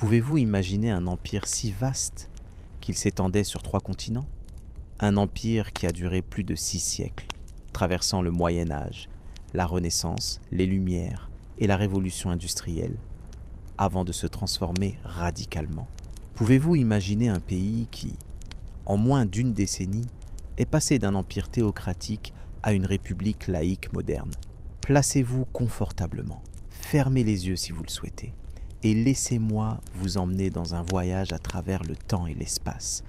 Pouvez-vous imaginer un empire si vaste qu'il s'étendait sur 3 continents? Un empire qui a duré plus de 6 siècles, traversant le Moyen Âge, la Renaissance, les Lumières et la Révolution industrielle, avant de se transformer radicalement. Pouvez-vous imaginer un pays qui, en moins d'une décennie, est passé d'un empire théocratique à une république laïque moderne? Placez-vous confortablement, fermez les yeux si vous le souhaitez, et laissez-moi vous emmener dans un voyage à travers le temps et l'espace,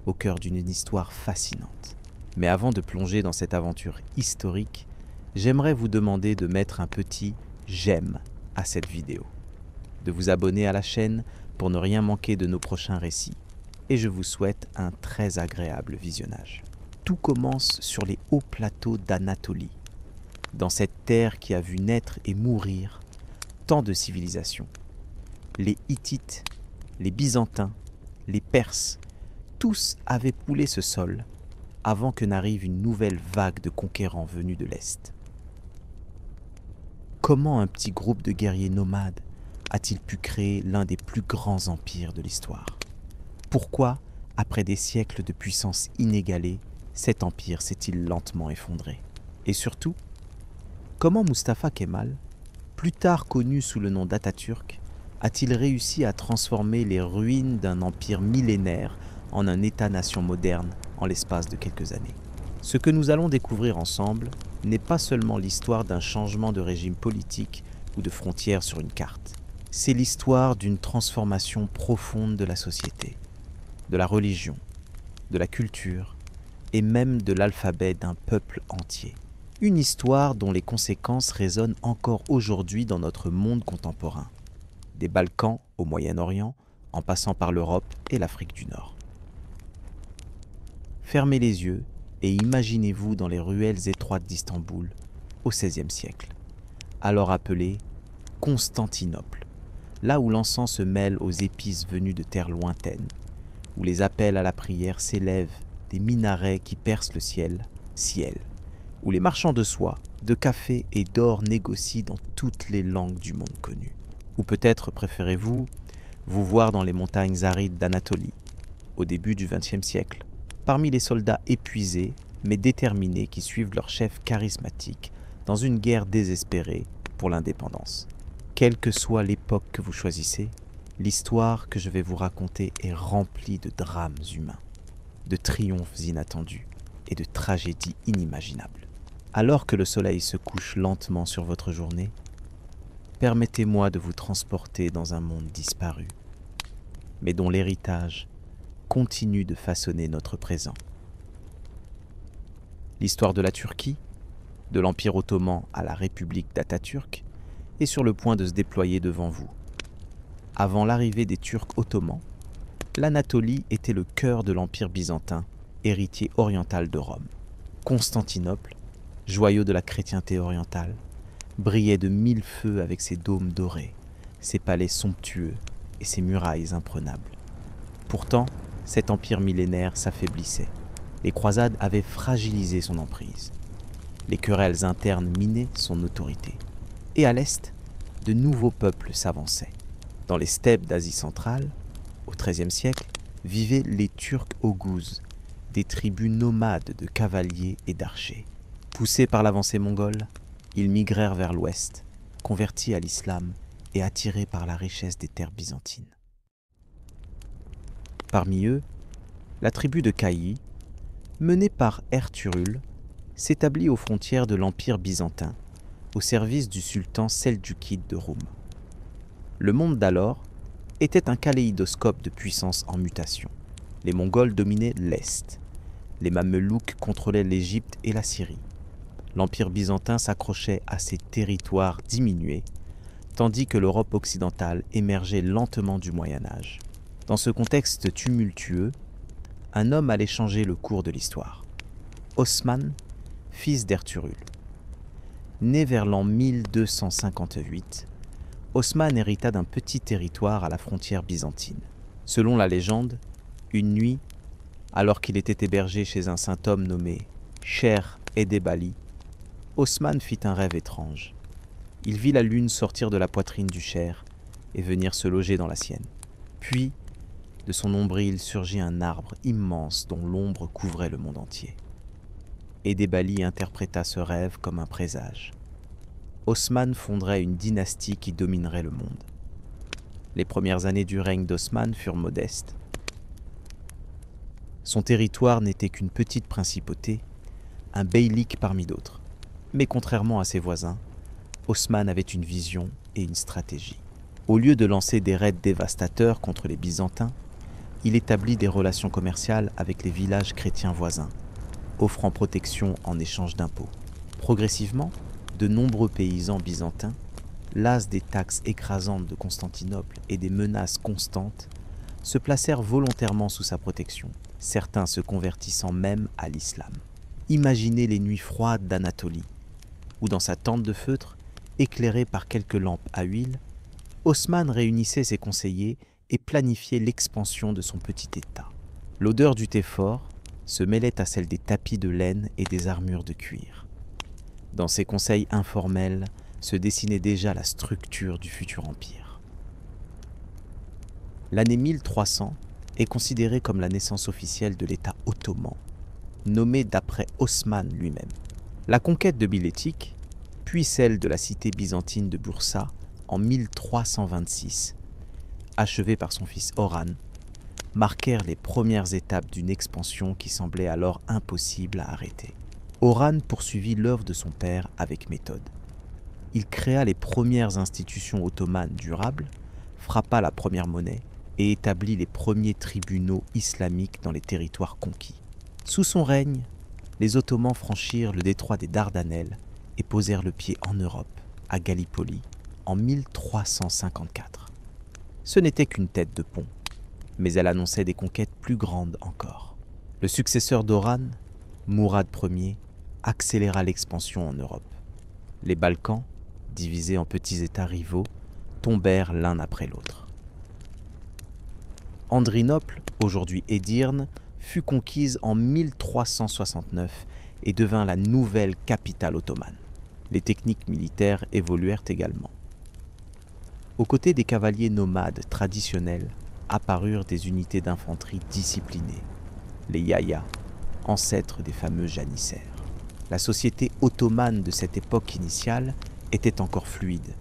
au cœur d'une histoire fascinante. Mais avant de plonger dans cette aventure historique, j'aimerais vous demander de mettre un petit « j'aime » à cette vidéo, de vous abonner à la chaîne pour ne rien manquer de nos prochains récits, et je vous souhaite un très agréable visionnage. Tout commence sur les hauts plateaux d'Anatolie, dans cette terre qui a vu naître et mourir tant de civilisations. Les Hittites, les Byzantins, les Perses, tous avaient poulé ce sol avant que n'arrive une nouvelle vague de conquérants venus de l'Est. Comment un petit groupe de guerriers nomades a-t-il pu créer l'un des plus grands empires de l'histoire? Pourquoi, après des siècles de puissance inégalée, cet empire s'est-il lentement effondré? Et surtout, comment Mustafa Kemal, plus tard connu sous le nom d'Atatürk, a-t-il réussi à transformer les ruines d'un empire millénaire en un État-nation moderne en l'espace de quelques années? Ce que nous allons découvrir ensemble n'est pas seulement l'histoire d'un changement de régime politique ou de frontières sur une carte. C'est l'histoire d'une transformation profonde de la société, de la religion, de la culture et même de l'alphabet d'un peuple entier. Une histoire dont les conséquences résonnent encore aujourd'hui dans notre monde contemporain, des Balkans au Moyen-Orient, en passant par l'Europe et l'Afrique du Nord. Fermez les yeux et imaginez-vous dans les ruelles étroites d'Istanbul au XVIe siècle, alors appelée Constantinople, là où l'encens se mêle aux épices venues de terres lointaines, où les appels à la prière s'élèvent des minarets qui percent le ciel, où les marchands de soie, de café et d'or négocient dans toutes les langues du monde connu. Ou peut-être préférez-vous vous voir dans les montagnes arides d'Anatolie, au début du XXe siècle, parmi les soldats épuisés mais déterminés qui suivent leur chef charismatique dans une guerre désespérée pour l'indépendance. Quelle que soit l'époque que vous choisissez, l'histoire que je vais vous raconter est remplie de drames humains, de triomphes inattendus et de tragédies inimaginables. Alors que le soleil se couche lentement sur votre journée, permettez-moi de vous transporter dans un monde disparu, mais dont l'héritage continue de façonner notre présent. L'histoire de la Turquie, de l'Empire ottoman à la République d'Atatürk, est sur le point de se déployer devant vous. Avant l'arrivée des Turcs ottomans, l'Anatolie était le cœur de l'Empire byzantin, héritier oriental de Rome. Constantinople, joyau de la chrétienté orientale, brillait de 1000 feux avec ses dômes dorés, ses palais somptueux et ses murailles imprenables. Pourtant, cet empire millénaire s'affaiblissait. Les croisades avaient fragilisé son emprise. Les querelles internes minaient son autorité. Et à l'est, de nouveaux peuples s'avançaient. Dans les steppes d'Asie centrale, au XIIIe siècle, vivaient les Turcs oghuz, des tribus nomades de cavaliers et d'archers. Poussés par l'avancée mongole, ils migrèrent vers l'ouest, convertis à l'islam et attirés par la richesse des terres byzantines. Parmi eux, la tribu de Kayi, menée par Ertuğrul, s'établit aux frontières de l'Empire byzantin, au service du sultan seldjoukide de Roum. Le monde d'alors était un kaléidoscope de puissance en mutation. Les Mongols dominaient l'Est, les Mamelouks contrôlaient l'Égypte et la Syrie. L'Empire byzantin s'accrochait à ses territoires diminués, tandis que l'Europe occidentale émergeait lentement du Moyen-Âge. Dans ce contexte tumultueux, un homme allait changer le cours de l'histoire. Osman, fils d'Ertuğrul. Né vers l'an 1258, Osman hérita d'un petit territoire à la frontière byzantine. Selon la légende, une nuit, alors qu'il était hébergé chez un saint homme nommé Cher Edebali, Osman fit un rêve étrange. Il vit la lune sortir de la poitrine du Cher et venir se loger dans la sienne. Puis, de son nombril surgit un arbre immense dont l'ombre couvrait le monde entier. Edebali interpréta ce rêve comme un présage. Osman fonderait une dynastie qui dominerait le monde. Les premières années du règne d'Osman furent modestes. Son territoire n'était qu'une petite principauté, un beylik parmi d'autres. Mais contrairement à ses voisins, Osman avait une vision et une stratégie. Au lieu de lancer des raids dévastateurs contre les Byzantins, il établit des relations commerciales avec les villages chrétiens voisins, offrant protection en échange d'impôts. Progressivement, de nombreux paysans byzantins, las des taxes écrasantes de Constantinople et des menaces constantes, se placèrent volontairement sous sa protection, certains se convertissant même à l'islam. Imaginez les nuits froides d'Anatolie, où dans sa tente de feutre, éclairée par quelques lampes à huile, Osman réunissait ses conseillers et planifiait l'expansion de son petit État. L'odeur du thé fort se mêlait à celle des tapis de laine et des armures de cuir. Dans ces conseils informels se dessinait déjà la structure du futur empire. L'année 1300 est considérée comme la naissance officielle de l'État ottoman, nommé d'après Osman lui-même. La conquête de Bilétik, puis celle de la cité byzantine de Bursa en 1326, achevée par son fils Orhan, marquèrent les premières étapes d'une expansion qui semblait alors impossible à arrêter. Orhan poursuivit l'œuvre de son père avec méthode. Il créa les premières institutions ottomanes durables, frappa la première monnaie et établit les premiers tribunaux islamiques dans les territoires conquis. Sous son règne, les Ottomans franchirent le détroit des Dardanelles et posèrent le pied en Europe, à Gallipoli, en 1354. Ce n'était qu'une tête de pont, mais elle annonçait des conquêtes plus grandes encore. Le successeur d'Orhan, Mourad Ier, accéléra l'expansion en Europe. Les Balkans, divisés en petits États rivaux, tombèrent l'un après l'autre. Andrinople, aujourd'hui Édirne, fut conquise en 1369 et devint la nouvelle capitale ottomane. Les techniques militaires évoluèrent également. Aux côtés des cavaliers nomades traditionnels apparurent des unités d'infanterie disciplinées, les yayas, ancêtres des fameux janissaires. La société ottomane de cette époque initiale était encore fluide,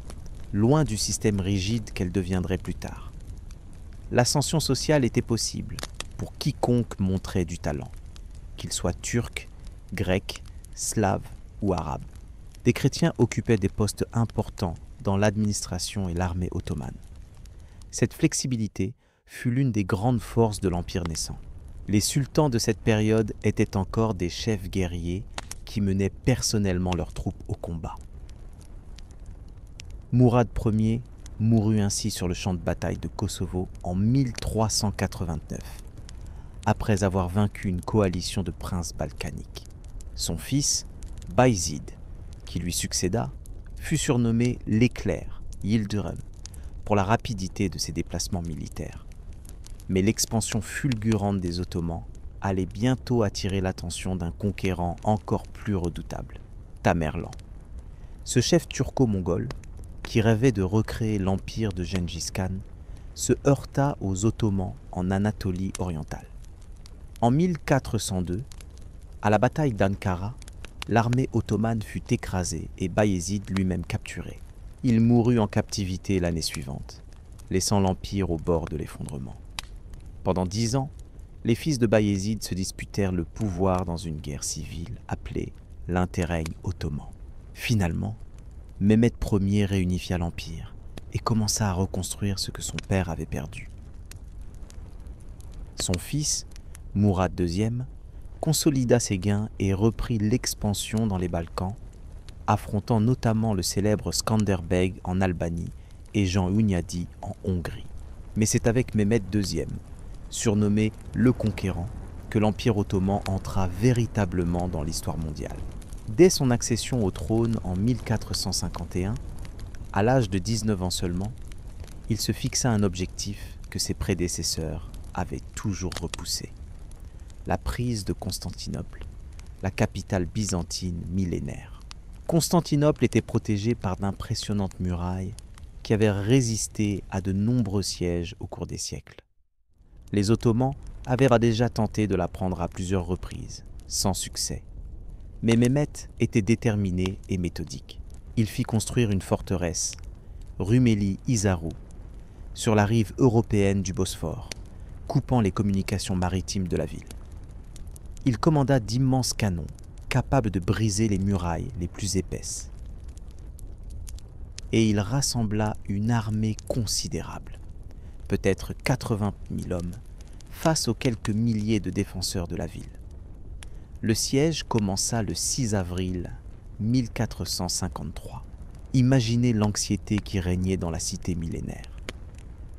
loin du système rigide qu'elle deviendrait plus tard. L'ascension sociale était possible pour quiconque montrait du talent, qu'il soit turc, grec, slave ou arabe. Des chrétiens occupaient des postes importants dans l'administration et l'armée ottomane. Cette flexibilité fut l'une des grandes forces de l'empire naissant. Les sultans de cette période étaient encore des chefs guerriers qui menaient personnellement leurs troupes au combat. Mourad Ier mourut ainsi sur le champ de bataille de Kosovo en 1389, après avoir vaincu une coalition de princes balkaniques. Son fils, Bayezid, qui lui succéda, fut surnommé l'Éclair, Yildirim, pour la rapidité de ses déplacements militaires. Mais l'expansion fulgurante des Ottomans allait bientôt attirer l'attention d'un conquérant encore plus redoutable, Tamerlan. Ce chef turco-mongol, qui rêvait de recréer l'empire de Gengis Khan, se heurta aux Ottomans en Anatolie orientale. En 1402, à la bataille d'Ankara, l'armée ottomane fut écrasée et Bayezid lui-même capturé. Il mourut en captivité l'année suivante, laissant l'empire au bord de l'effondrement. Pendant 10 ans, les fils de Bayezid se disputèrent le pouvoir dans une guerre civile appelée l'interrègne ottoman. Finalement, Mehmed Ier réunifia l'empire et commença à reconstruire ce que son père avait perdu. Son fils, Mourad II, consolida ses gains et reprit l'expansion dans les Balkans, affrontant notamment le célèbre Skanderbeg en Albanie et Jean Hunyadi en Hongrie. Mais c'est avec Mehmed II, surnommé le Conquérant, que l'Empire ottoman entra véritablement dans l'histoire mondiale. Dès son accession au trône en 1451, à l'âge de 19 ans seulement, il se fixa un objectif que ses prédécesseurs avaient toujours repoussé: la prise de Constantinople, la capitale byzantine millénaire. Constantinople était protégée par d'impressionnantes murailles qui avait résisté à de nombreux sièges au cours des siècles. Les Ottomans avaient déjà tenté de la prendre à plusieurs reprises, sans succès. Mais Mehmet était déterminé et méthodique. Il fit construire une forteresse, Rumeli Hisarı, sur la rive européenne du Bosphore, coupant les communications maritimes de la ville. Il commanda d'immenses canons, capables de briser les murailles les plus épaisses. Et il rassembla une armée considérable, peut-être 80 000 hommes, face aux quelques milliers de défenseurs de la ville. Le siège commença le 6 avril 1453. Imaginez l'anxiété qui régnait dans la cité millénaire.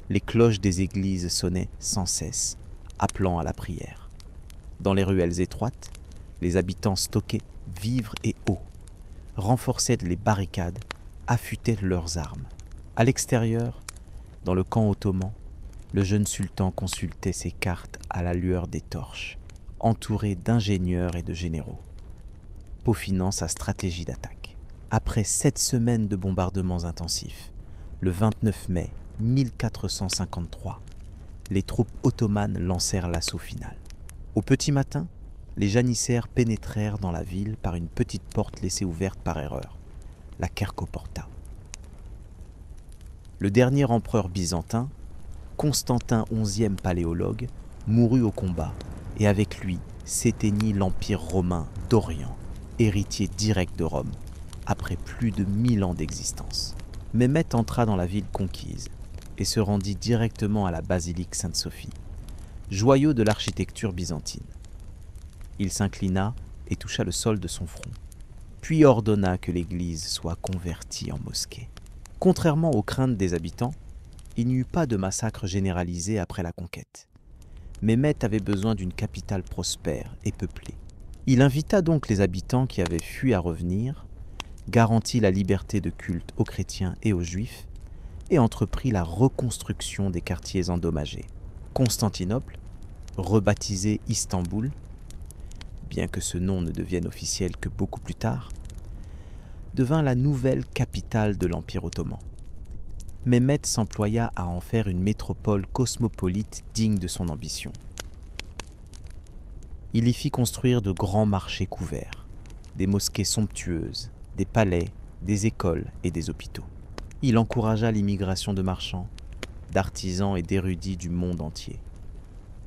Les cloches des églises sonnaient sans cesse, appelant à la prière. Dans les ruelles étroites, les habitants stockaient vivres et eau, renforçaient les barricades, affûtaient leurs armes. À l'extérieur, dans le camp ottoman, le jeune sultan consultait ses cartes à la lueur des torches, entouré d'ingénieurs et de généraux, peaufinant sa stratégie d'attaque. Après 7 semaines de bombardements intensifs, le 29 mai 1453, les troupes ottomanes lancèrent l'assaut final. Au petit matin, les janissaires pénétrèrent dans la ville par une petite porte laissée ouverte par erreur, la Kerkoporta. Le dernier empereur byzantin, Constantin XIe Paléologue, mourut au combat, et avec lui s'éteignit l'Empire romain d'Orient, héritier direct de Rome, après plus de 1000 ans d'existence. Mehmet entra dans la ville conquise et se rendit directement à la basilique Sainte-Sophie, joyau de l'architecture byzantine. Il s'inclina et toucha le sol de son front, puis ordonna que l'église soit convertie en mosquée. Contrairement aux craintes des habitants, il n'y eut pas de massacre généralisé après la conquête. Mehmet avait besoin d'une capitale prospère et peuplée. Il invita donc les habitants qui avaient fui à revenir, garantit la liberté de culte aux chrétiens et aux juifs, et entreprit la reconstruction des quartiers endommagés. Constantinople, rebaptisé Istanbul, bien que ce nom ne devienne officiel que beaucoup plus tard, devint la nouvelle capitale de l'Empire ottoman. Mehmet s'employa à en faire une métropole cosmopolite digne de son ambition. Il y fit construire de grands marchés couverts, des mosquées somptueuses, des palais, des écoles et des hôpitaux. Il encouragea l'immigration de marchands, d'artisans et d'érudits du monde entier,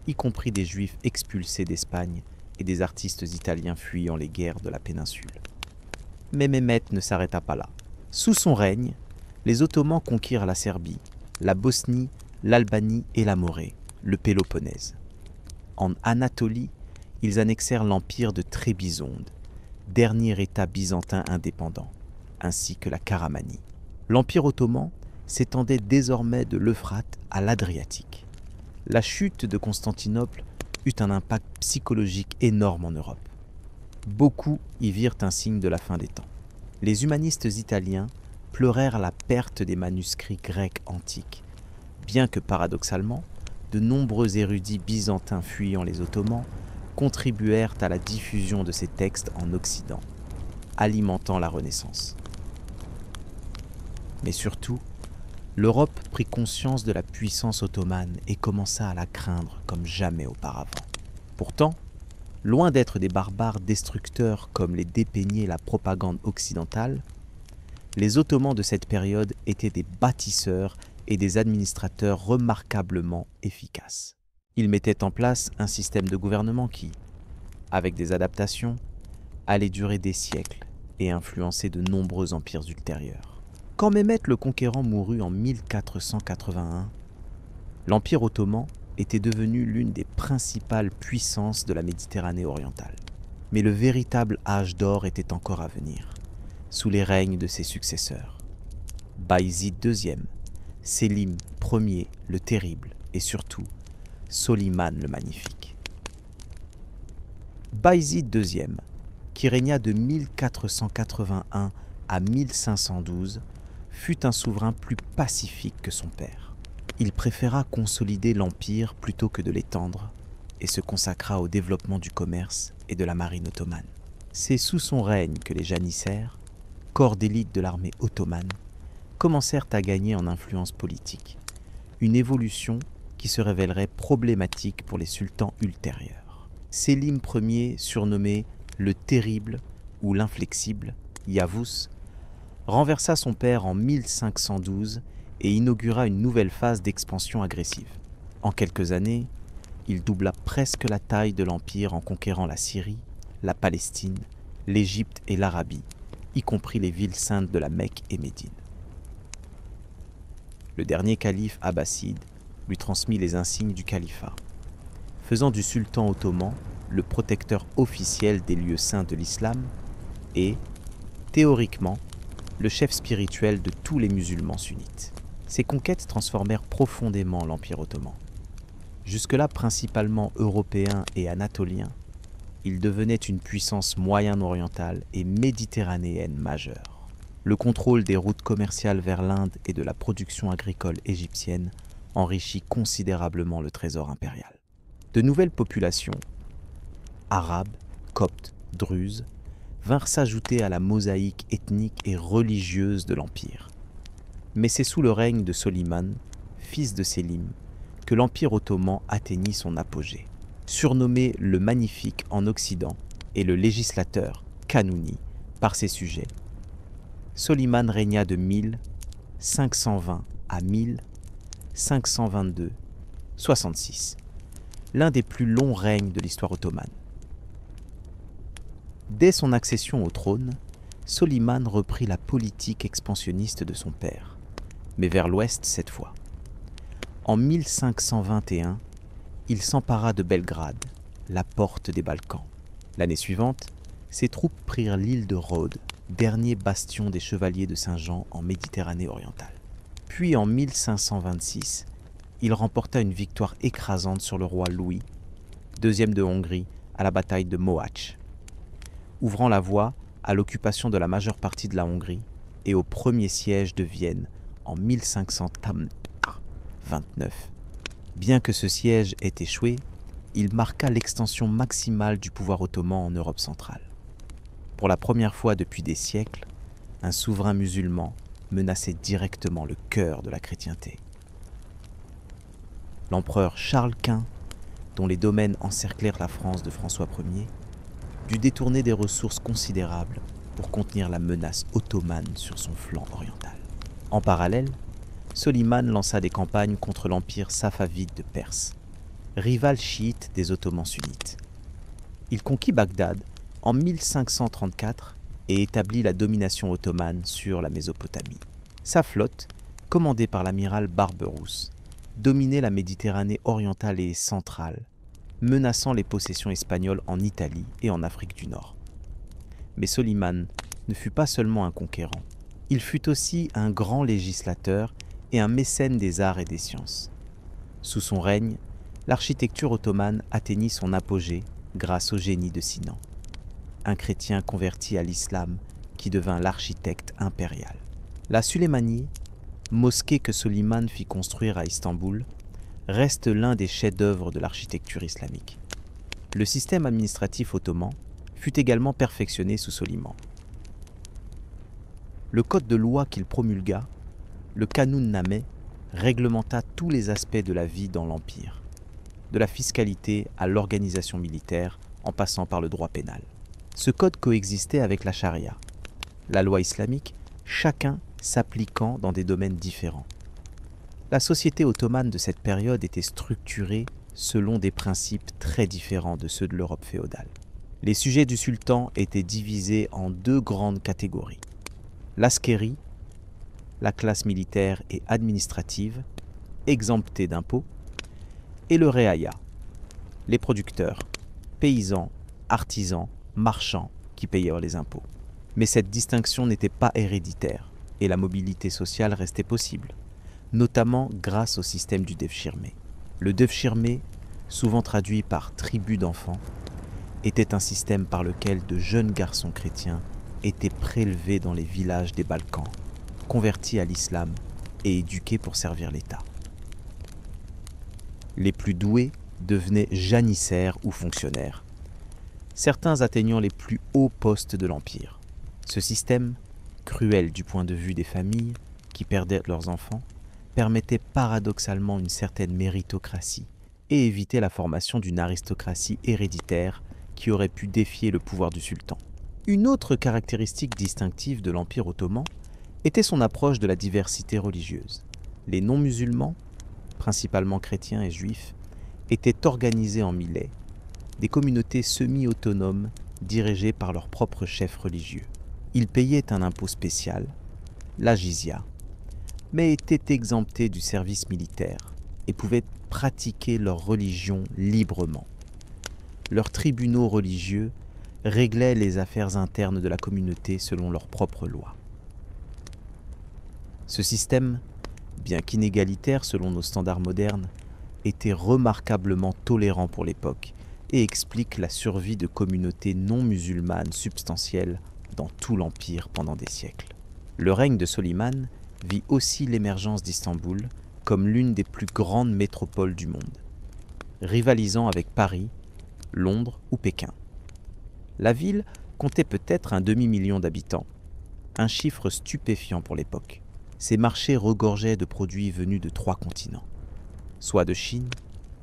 y compris des juifs expulsés d'Espagne et des artistes italiens fuyant les guerres de la péninsule. Mais Mehmet ne s'arrêta pas là. Sous son règne, les Ottomans conquirent la Serbie, la Bosnie, l'Albanie et la Morée, le Péloponnèse. En Anatolie, ils annexèrent l'empire de Trébizonde, dernier État byzantin indépendant, ainsi que la Karamanie. L'Empire ottoman s'étendait désormais de l'Euphrate à l'Adriatique. La chute de Constantinople eut un impact psychologique énorme en Europe. Beaucoup y virent un signe de la fin des temps. Les humanistes italiens pleurèrent la perte des manuscrits grecs antiques, bien que paradoxalement, de nombreux érudits byzantins fuyant les Ottomans contribuèrent à la diffusion de ces textes en Occident, alimentant la Renaissance. Mais surtout, l'Europe prit conscience de la puissance ottomane et commença à la craindre comme jamais auparavant. Pourtant, loin d'être des barbares destructeurs comme les dépeignait la propagande occidentale, les Ottomans de cette période étaient des bâtisseurs et des administrateurs remarquablement efficaces. Ils mettaient en place un système de gouvernement qui, avec des adaptations, allait durer des siècles et influencer de nombreux empires ultérieurs. Quand Mehmet le Conquérant mourut en 1481, l'Empire ottoman était devenu l'une des principales puissances de la Méditerranée orientale. Mais le véritable âge d'or était encore à venir, sous les règnes de ses successeurs. Bayezid II, Sélim Ier le Terrible et surtout Soliman le Magnifique. Bayezid II, qui régna de 1481 à 1512, fut un souverain plus pacifique que son père. Il préféra consolider l'empire plutôt que de l'étendre et se consacra au développement du commerce et de la marine ottomane. C'est sous son règne que les janissaires, corps d'élite de l'armée ottomane, commencèrent à gagner en influence politique, une évolution qui se révélerait problématique pour les sultans ultérieurs. Sélim Ier, surnommé le Terrible ou l'Inflexible, Yavuz, renversa son père en 1512 et inaugura une nouvelle phase d'expansion agressive. En quelques années, il doubla presque la taille de l'Empire en conquérant la Syrie, la Palestine, l'Égypte et l'Arabie, y compris les villes saintes de la Mecque et Médine. Le dernier calife abbasside lui transmit les insignes du califat, faisant du sultan ottoman le protecteur officiel des lieux saints de l'islam et, théoriquement, le chef spirituel de tous les musulmans sunnites. Ces conquêtes transformèrent profondément l'Empire ottoman. Jusque-là principalement européen et anatolien, il devenait une puissance moyen-orientale et méditerranéenne majeure. Le contrôle des routes commerciales vers l'Inde et de la production agricole égyptienne enrichit considérablement le trésor impérial. De nouvelles populations, arabes, coptes, druzes, vinrent s'ajouter à la mosaïque ethnique et religieuse de l'Empire. Mais c'est sous le règne de Soliman, fils de Sélim, que l'Empire ottoman atteignit son apogée. Surnommé le Magnifique en Occident et le législateur Kanouni par ses sujets, Soliman régna de 1520 à 1522-66, l'un des plus longs règnes de l'histoire ottomane. Dès son accession au trône, Soliman reprit la politique expansionniste de son père, mais vers l'ouest cette fois. En 1521, il s'empara de Belgrade, la porte des Balkans. L'année suivante, ses troupes prirent l'île de Rhodes, dernier bastion des chevaliers de Saint-Jean en Méditerranée orientale. Puis en 1526, il remporta une victoire écrasante sur le roi Louis, deuxième de Hongrie, à la bataille de Mohacs, ouvrant la voie à l'occupation de la majeure partie de la Hongrie et au premier siège de Vienne en 1529. Bien que ce siège ait échoué, il marqua l'extension maximale du pouvoir ottoman en Europe centrale. Pour la première fois depuis des siècles, un souverain musulman menaçait directement le cœur de la chrétienté. L'empereur Charles Quint, dont les domaines encerclèrent la France de François Ier, dut détourner des ressources considérables pour contenir la menace ottomane sur son flanc oriental. En parallèle, Soliman lança des campagnes contre l'empire safavide de Perse, rival chiite des Ottomans sunnites. Il conquit Bagdad en 1534 et établit la domination ottomane sur la Mésopotamie. Sa flotte, commandée par l'amiral Barberousse, dominait la Méditerranée orientale et centrale, menaçant les possessions espagnoles en Italie et en Afrique du Nord. Mais Soliman ne fut pas seulement un conquérant, il fut aussi un grand législateur et un mécène des arts et des sciences. Sous son règne, l'architecture ottomane atteignit son apogée grâce au génie de Sinan, un chrétien converti à l'islam qui devint l'architecte impérial. La Suleymanie, mosquée que Soliman fit construire à Istanbul, reste l'un des chefs-d'œuvre de l'architecture islamique. Le système administratif ottoman fut également perfectionné sous Soliman. Le code de loi qu'il promulgua, le Kanun-Nameh, réglementa tous les aspects de la vie dans l'Empire, de la fiscalité à l'organisation militaire en passant par le droit pénal. Ce code coexistait avec la charia, la loi islamique, chacun s'appliquant dans des domaines différents. La société ottomane de cette période était structurée selon des principes très différents de ceux de l'Europe féodale. Les sujets du sultan étaient divisés en deux grandes catégories. L'askeri, la classe militaire et administrative, exemptée d'impôts, et le reaya, les producteurs, paysans, artisans, marchands qui payaient les impôts. Mais cette distinction n'était pas héréditaire et la mobilité sociale restait possible, notamment grâce au système du devshirme. Le devshirme, souvent traduit par tribu d'enfants, était un système par lequel de jeunes garçons chrétiens étaient prélevés dans les villages des Balkans, convertis à l'islam et éduqués pour servir l'État. Les plus doués devenaient janissaires ou fonctionnaires, certains atteignant les plus hauts postes de l'Empire. Ce système, cruel du point de vue des familles, qui perdaient leurs enfants, permettaient paradoxalement une certaine méritocratie et évitaient la formation d'une aristocratie héréditaire qui aurait pu défier le pouvoir du sultan. Une autre caractéristique distinctive de l'Empire ottoman était son approche de la diversité religieuse. Les non-musulmans, principalement chrétiens et juifs, étaient organisés en millets, des communautés semi-autonomes dirigées par leurs propres chefs religieux. Ils payaient un impôt spécial, la jizya, mais étaient exemptés du service militaire et pouvaient pratiquer leur religion librement. Leurs tribunaux religieux réglaient les affaires internes de la communauté selon leurs propres lois. Ce système, bien qu'inégalitaire selon nos standards modernes, était remarquablement tolérant pour l'époque et explique la survie de communautés non musulmanes substantielles dans tout l'Empire pendant des siècles. Le règne de Soliman vit aussi l'émergence d'Istanbul comme l'une des plus grandes métropoles du monde, rivalisant avec Paris, Londres ou Pékin. La ville comptait peut-être un demi-million d'habitants, un chiffre stupéfiant pour l'époque. Ses marchés regorgeaient de produits venus de 3 continents, soie de Chine,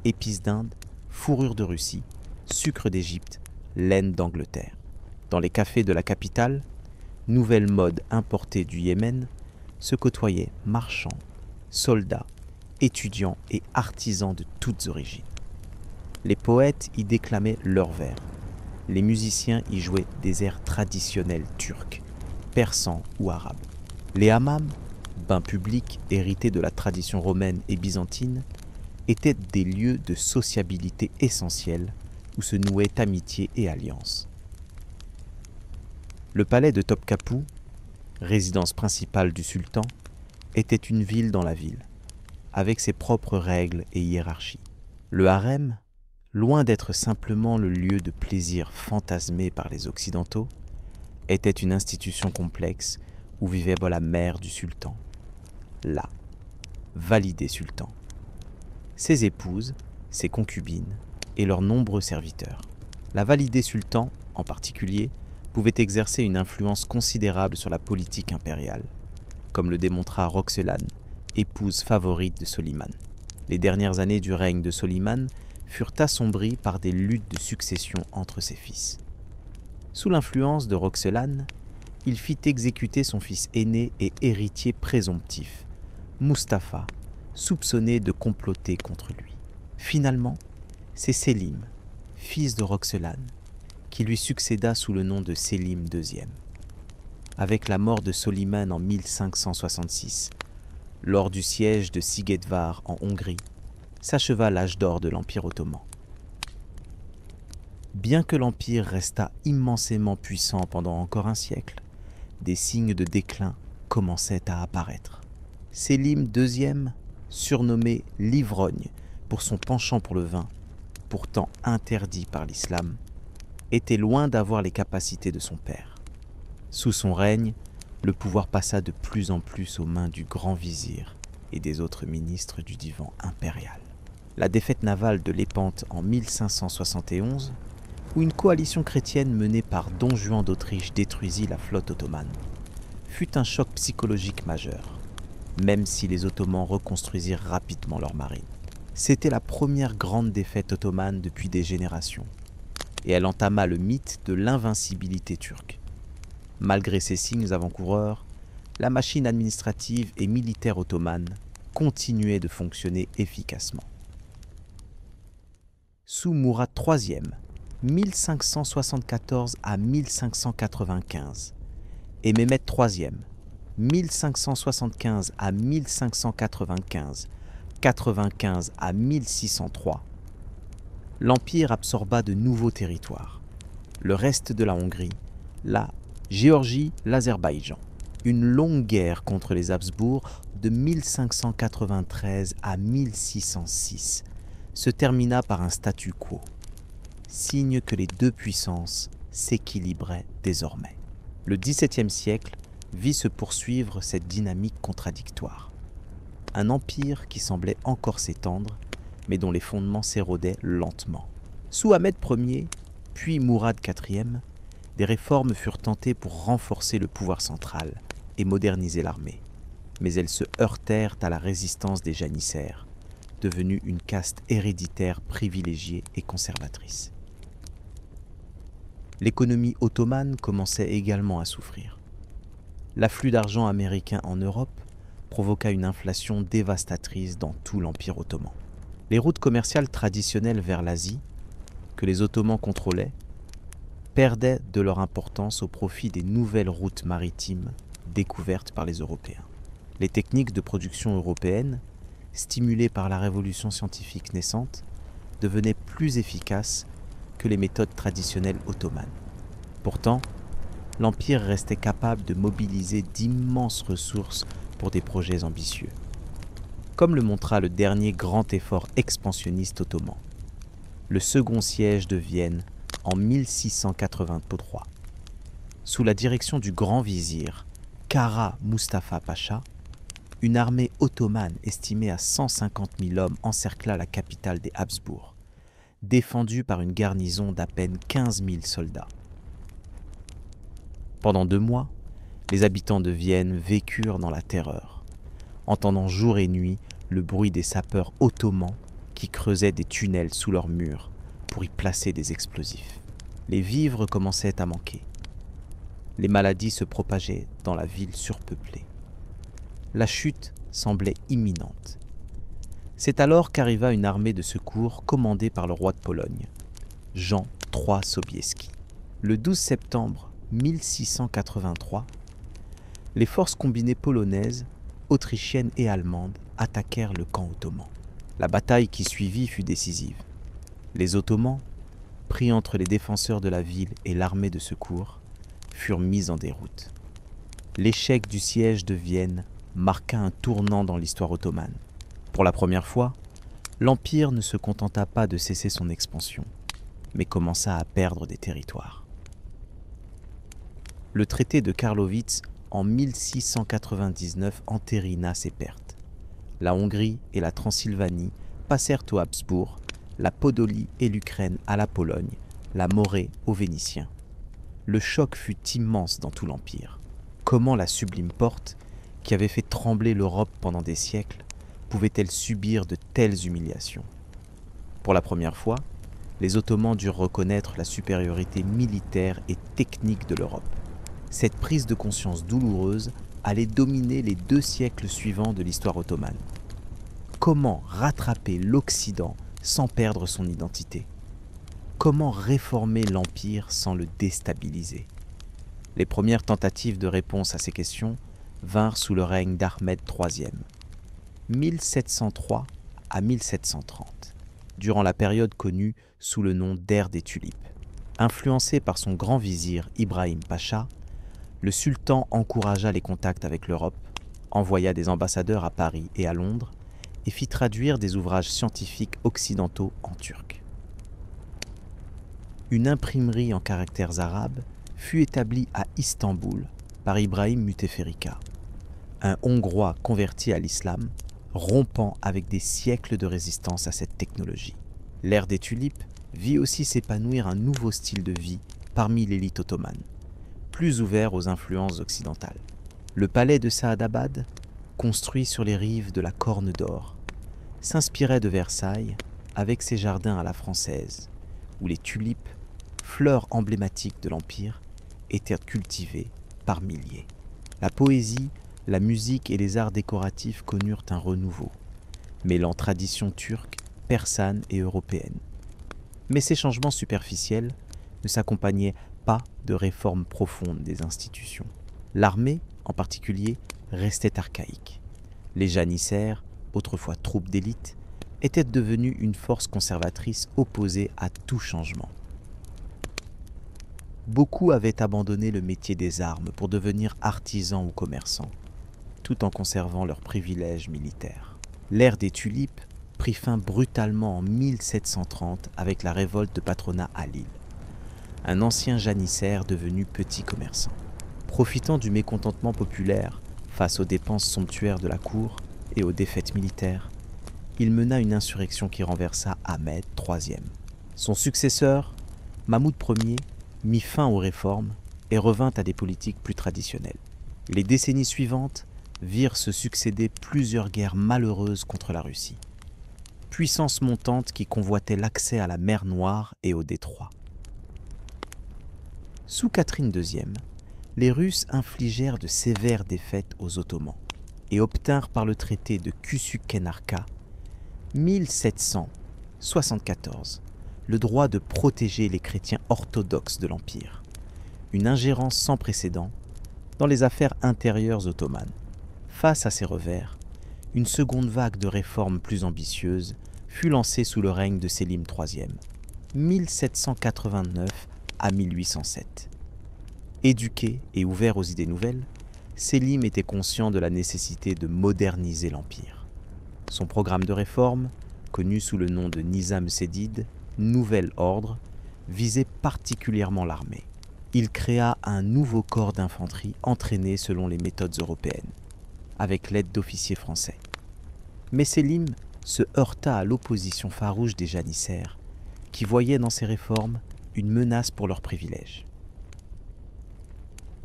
épices d'Inde, fourrure de Russie, sucre d'Égypte, laine d'Angleterre. Dans les cafés de la capitale, nouvelles modes importées du Yémen, se côtoyaient marchands, soldats, étudiants et artisans de toutes origines. Les poètes y déclamaient leurs vers. Les musiciens y jouaient des airs traditionnels turcs, persans ou arabes. Les hammams, bains publics hérités de la tradition romaine et byzantine, étaient des lieux de sociabilité essentiels où se nouaient amitié et alliances. Le palais de Topkapı, résidence principale du sultan, était une ville dans la ville, avec ses propres règles et hiérarchies. Le harem, loin d'être simplement le lieu de plaisir fantasmé par les Occidentaux, était une institution complexe où vivait la mère du sultan, la validée sultan, ses épouses, ses concubines et leurs nombreux serviteurs. La validée sultan, en particulier, pouvait exercer une influence considérable sur la politique impériale, comme le démontra Roxelane, épouse favorite de Soliman. Les dernières années du règne de Soliman furent assombries par des luttes de succession entre ses fils. Sous l'influence de Roxelane, il fit exécuter son fils aîné et héritier présomptif, Mustapha, soupçonné de comploter contre lui. Finalement, c'est Sélim, fils de Roxelane, qui lui succéda sous le nom de Sélim II. Avec la mort de Soliman en 1566, lors du siège de Szigedvár en Hongrie, s'acheva l'âge d'or de l'Empire ottoman. Bien que l'Empire restât immensément puissant pendant encore un siècle, des signes de déclin commençaient à apparaître. Sélim II, surnommé l'ivrogne pour son penchant pour le vin, pourtant interdit par l'islam, était loin d'avoir les capacités de son père. Sous son règne, le pouvoir passa de plus en plus aux mains du grand vizir et des autres ministres du divan impérial. La défaite navale de Lépante en 1571, où une coalition chrétienne menée par Don Juan d'Autriche détruisit la flotte ottomane, fut un choc psychologique majeur, même si les Ottomans reconstruisirent rapidement leur marine. C'était la première grande défaite ottomane depuis des générations, et elle entama le mythe de l'invincibilité turque. Malgré ces signes avant-coureurs, la machine administrative et militaire ottomane continuait de fonctionner efficacement. Sous Mourad III, 1574 à 1595, et Mehmed III, 1575 à 1595, 95 à 1603, l'Empire absorba de nouveaux territoires, le reste de la Hongrie, la Géorgie, l'Azerbaïdjan. Une longue guerre contre les Habsbourg de 1593 à 1606 se termina par un statu quo, signe que les deux puissances s'équilibraient désormais. Le XVIIe siècle vit se poursuivre cette dynamique contradictoire. Un empire qui semblait encore s'étendre, mais dont les fondements s'érodaient lentement. Sous Ahmed Ier, puis Mourad IV, des réformes furent tentées pour renforcer le pouvoir central et moderniser l'armée. mais elles se heurtèrent à la résistance des janissaires, devenue une caste héréditaire privilégiée et conservatrice. L'économie ottomane commençait également à souffrir. L'afflux d'argent américain en Europe provoqua une inflation dévastatrice dans tout l'Empire ottoman. Les routes commerciales traditionnelles vers l'Asie, que les Ottomans contrôlaient, perdaient de leur importance au profit des nouvelles routes maritimes découvertes par les Européens. Les techniques de production européennes, stimulées par la révolution scientifique naissante, devenaient plus efficaces que les méthodes traditionnelles ottomanes. Pourtant, l'Empire restait capable de mobiliser d'immenses ressources pour des projets ambitieux, comme le montra le dernier grand effort expansionniste ottoman, le second siège de Vienne en 1683. Sous la direction du grand vizir Kara Mustafa Pacha, une armée ottomane estimée à 150 000 hommes encercla la capitale des Habsbourg, défendue par une garnison d'à peine 15 000 soldats. Pendant 2 mois, les habitants de Vienne vécurent dans la terreur, entendant jour et nuit le bruit des sapeurs ottomans qui creusaient des tunnels sous leurs murs pour y placer des explosifs. Les vivres commençaient à manquer. Les maladies se propageaient dans la ville surpeuplée. La chute semblait imminente. C'est alors qu'arriva une armée de secours commandée par le roi de Pologne, Jean III Sobieski. Le 12 septembre 1683, les forces combinées polonaises, autrichiennes et allemandes attaquèrent le camp ottoman. La bataille qui suivit fut décisive. Les Ottomans, pris entre les défenseurs de la ville et l'armée de secours, furent mis en déroute. L'échec du siège de Vienne marqua un tournant dans l'histoire ottomane. Pour la première fois, l'Empire ne se contenta pas de cesser son expansion, mais commença à perdre des territoires. Le traité de Karlowitz en 1699 entérina ses pertes. La Hongrie et la Transylvanie passèrent aux Habsbourg, la Podolie et l'Ukraine à la Pologne, la Morée aux Vénitiens. Le choc fut immense dans tout l'Empire. Comment la sublime porte, qui avait fait trembler l'Europe pendant des siècles, pouvait-elle subir de telles humiliations? Pour la première fois, les Ottomans durent reconnaître la supériorité militaire et technique de l'Europe. Cette prise de conscience douloureuse allait dominer les 2 siècles suivants de l'histoire ottomane. Comment rattraper l'Occident sans perdre son identité? Comment réformer l'Empire sans le déstabiliser? Les premières tentatives de réponse à ces questions vinrent sous le règne d'Ahmed III, 1703 à 1730, durant la période connue sous le nom d'ère des tulipes. Influencé par son grand vizir Ibrahim Pacha, le sultan encouragea les contacts avec l'Europe, envoya des ambassadeurs à Paris et à Londres et fit traduire des ouvrages scientifiques occidentaux en turc. Une imprimerie en caractères arabes fut établie à Istanbul par Ibrahim Müteferrika, un Hongrois converti à l'islam, rompant avec des siècles de résistance à cette technologie. L'ère des tulipes vit aussi s'épanouir un nouveau style de vie parmi l'élite ottomane, plus ouvert aux influences occidentales. Le palais de Saadabad, construit sur les rives de la Corne d'Or, s'inspirait de Versailles avec ses jardins à la française, où les tulipes, fleurs emblématiques de l'Empire, étaient cultivées par milliers. La poésie, la musique et les arts décoratifs connurent un renouveau, mêlant traditions turques, persanes et européennes. Mais ces changements superficiels ne s'accompagnaient pas de réformes profondes des institutions. L'armée, en particulier, restait archaïque. Les janissaires, autrefois troupes d'élite, étaient devenus une force conservatrice opposée à tout changement. Beaucoup avaient abandonné le métier des armes pour devenir artisans ou commerçants, tout en conservant leurs privilèges militaires. L'ère des tulipes prit fin brutalement en 1730 avec la révolte de Patronat Halil, un ancien janissaire devenu petit commerçant. Profitant du mécontentement populaire face aux dépenses somptuaires de la cour et aux défaites militaires, il mena une insurrection qui renversa Ahmed III. Son successeur, Mahmoud Ier, mit fin aux réformes et revint à des politiques plus traditionnelles. Les décennies suivantes virent se succéder plusieurs guerres malheureuses contre la Russie. Puissance montante qui convoitait l'accès à la mer Noire et au détroit. Sous Catherine II, les Russes infligèrent de sévères défaites aux Ottomans et obtinrent par le traité de Küçük-Kaynarca 1774 le droit de protéger les chrétiens orthodoxes de l'Empire, une ingérence sans précédent dans les affaires intérieures ottomanes. Face à ces revers, une seconde vague de réformes plus ambitieuses fut lancée sous le règne de Sélim III, 1789 à 1807. Éduqué et ouvert aux idées nouvelles, Sélim était conscient de la nécessité de moderniser l'Empire. Son programme de réforme, connu sous le nom de Nizam Cédide, Nouvel Ordre, visait particulièrement l'armée. Il créa un nouveau corps d'infanterie entraîné selon les méthodes européennes, avec l'aide d'officiers français. Mais Sélim se heurta à l'opposition farouche des janissaires, qui voyaient dans ces réformes une menace pour leurs privilèges.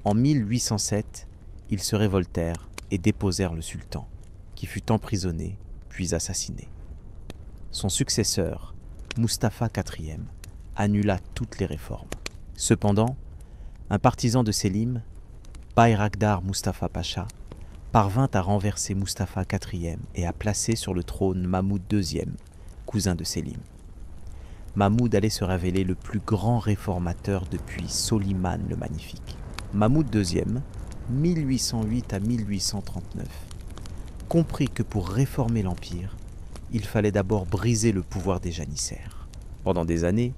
En 1807, ils se révoltèrent et déposèrent le sultan, qui fut emprisonné puis assassiné. Son successeur, Mustapha IV, annula toutes les réformes. Cependant, un partisan de Sélim, Bayraktar Mustafa Pacha, parvint à renverser Mustapha IV et à placer sur le trône Mahmoud II, cousin de Sélim. Mahmoud allait se révéler le plus grand réformateur depuis Soliman le Magnifique. Mahmoud II, 1808 à 1839, comprit que pour réformer l'Empire, il fallait d'abord briser le pouvoir des janissaires. Pendant des années,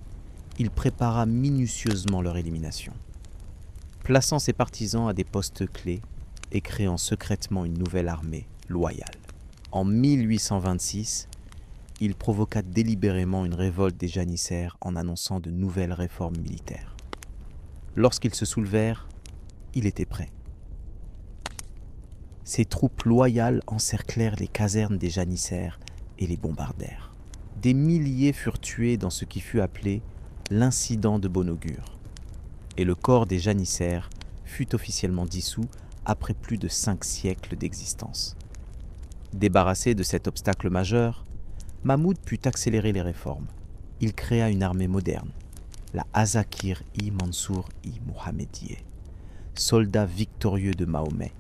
il prépara minutieusement leur élimination, plaçant ses partisans à des postes clés et créant secrètement une nouvelle armée loyale. En 1826, il provoqua délibérément une révolte des janissaires en annonçant de nouvelles réformes militaires. Lorsqu'ils se soulevèrent, il était prêt. Ses troupes loyales encerclèrent les casernes des janissaires et les bombardèrent. Des milliers furent tués dans ce qui fut appelé l'incident de bon augure, et le corps des janissaires fut officiellement dissous après plus de 5 siècles d'existence. Débarrassé de cet obstacle majeur, Mahmoud put accélérer les réformes. Il créa une armée moderne, la Azakir-i Mansour-i Mohammediye, soldat victorieux de Mahomet,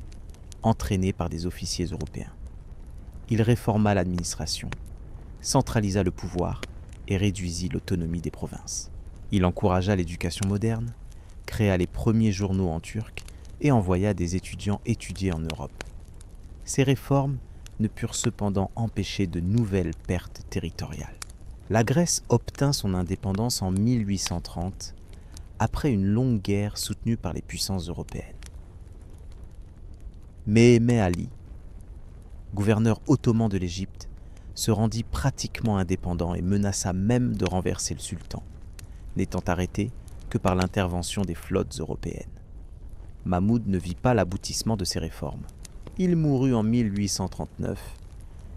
entraîné par des officiers européens. Il réforma l'administration, centralisa le pouvoir et réduisit l'autonomie des provinces. Il encouragea l'éducation moderne, créa les premiers journaux en turc et envoya des étudiants étudier en Europe. Ces réformes ne purent cependant empêcher de nouvelles pertes territoriales. La Grèce obtint son indépendance en 1830, après une longue guerre soutenue par les puissances européennes. Méhémet Ali, gouverneur ottoman de l'Égypte, se rendit pratiquement indépendant et menaça même de renverser le sultan, n'étant arrêté que par l'intervention des flottes européennes. Mahmoud ne vit pas l'aboutissement de ces réformes. Il mourut en 1839,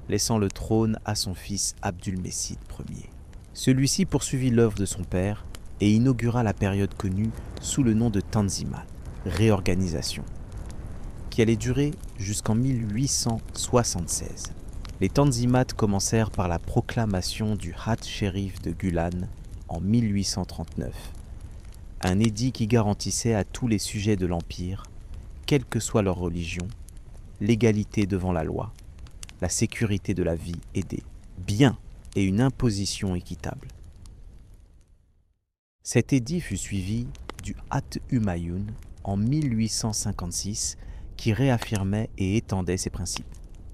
laissant le trône à son fils Abdülmecid Ier. Celui-ci poursuivit l'œuvre de son père et inaugura la période connue sous le nom de Tanzimat, réorganisation, qui allait durer jusqu'en 1876. Les Tanzimat commencèrent par la proclamation du Hadj Shérif de Gulan en 1839, un édit qui garantissait à tous les sujets de l'Empire, quelle que soit leur religion, l'égalité devant la loi, la sécurité de la vie et des biens et une imposition équitable. Cet édit fut suivi du At Humayun en 1856 qui réaffirmait et étendait ces principes.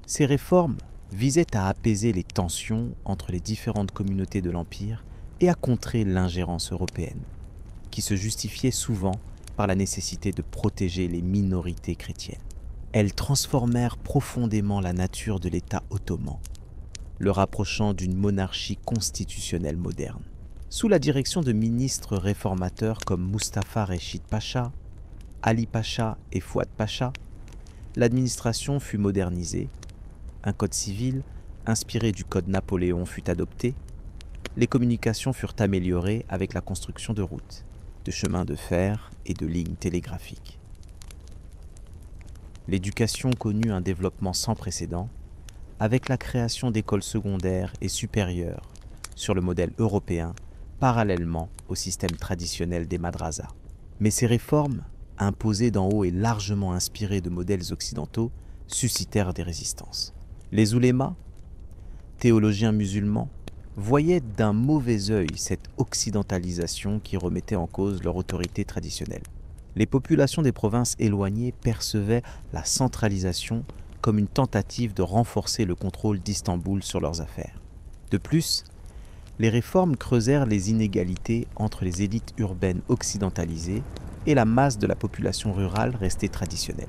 Ces réformes visaient à apaiser les tensions entre les différentes communautés de l'Empire et à contrer l'ingérence européenne, qui se justifiait souvent par la nécessité de protéger les minorités chrétiennes. Elles transformèrent profondément la nature de l'État ottoman, le rapprochant d'une monarchie constitutionnelle moderne. Sous la direction de ministres réformateurs comme Mustafa Reşit Pacha, Ali Pacha et Fouad Pacha, l'administration fut modernisée, un code civil inspiré du code Napoléon fut adopté, les communications furent améliorées avec la construction de routes, de chemins de fer et de lignes télégraphiques. L'éducation connut un développement sans précédent, avec la création d'écoles secondaires et supérieures sur le modèle européen, parallèlement au système traditionnel des madrasas. Mais ces réformes, imposées d'en haut et largement inspirées de modèles occidentaux, suscitèrent des résistances. Les oulémas, théologiens musulmans, voyaient d'un mauvais œil cette occidentalisation qui remettait en cause leur autorité traditionnelle. Les populations des provinces éloignées percevaient la centralisation comme une tentative de renforcer le contrôle d'Istanbul sur leurs affaires. De plus, les réformes creusèrent les inégalités entre les élites urbaines occidentalisées et la masse de la population rurale restée traditionnelle.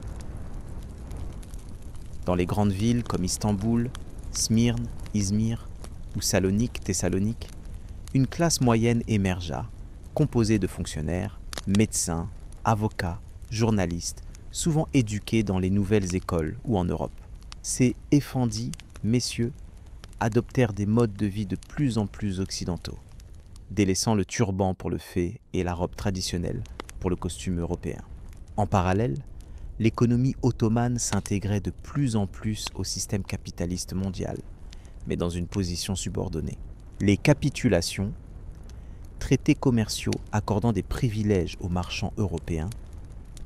Dans les grandes villes comme Istanbul, Smyrne, Izmir ou Salonique, Thessalonique, une classe moyenne émergea, composée de fonctionnaires, médecins, avocats, journalistes, souvent éduqués dans les nouvelles écoles ou en Europe. Ces effendis, messieurs, adoptèrent des modes de vie de plus en plus occidentaux, délaissant le turban pour le fez et la robe traditionnelle pour le costume européen. En parallèle, l'économie ottomane s'intégrait de plus en plus au système capitaliste mondial, mais dans une position subordonnée. Les capitulations, traités commerciaux accordant des privilèges aux marchands européens,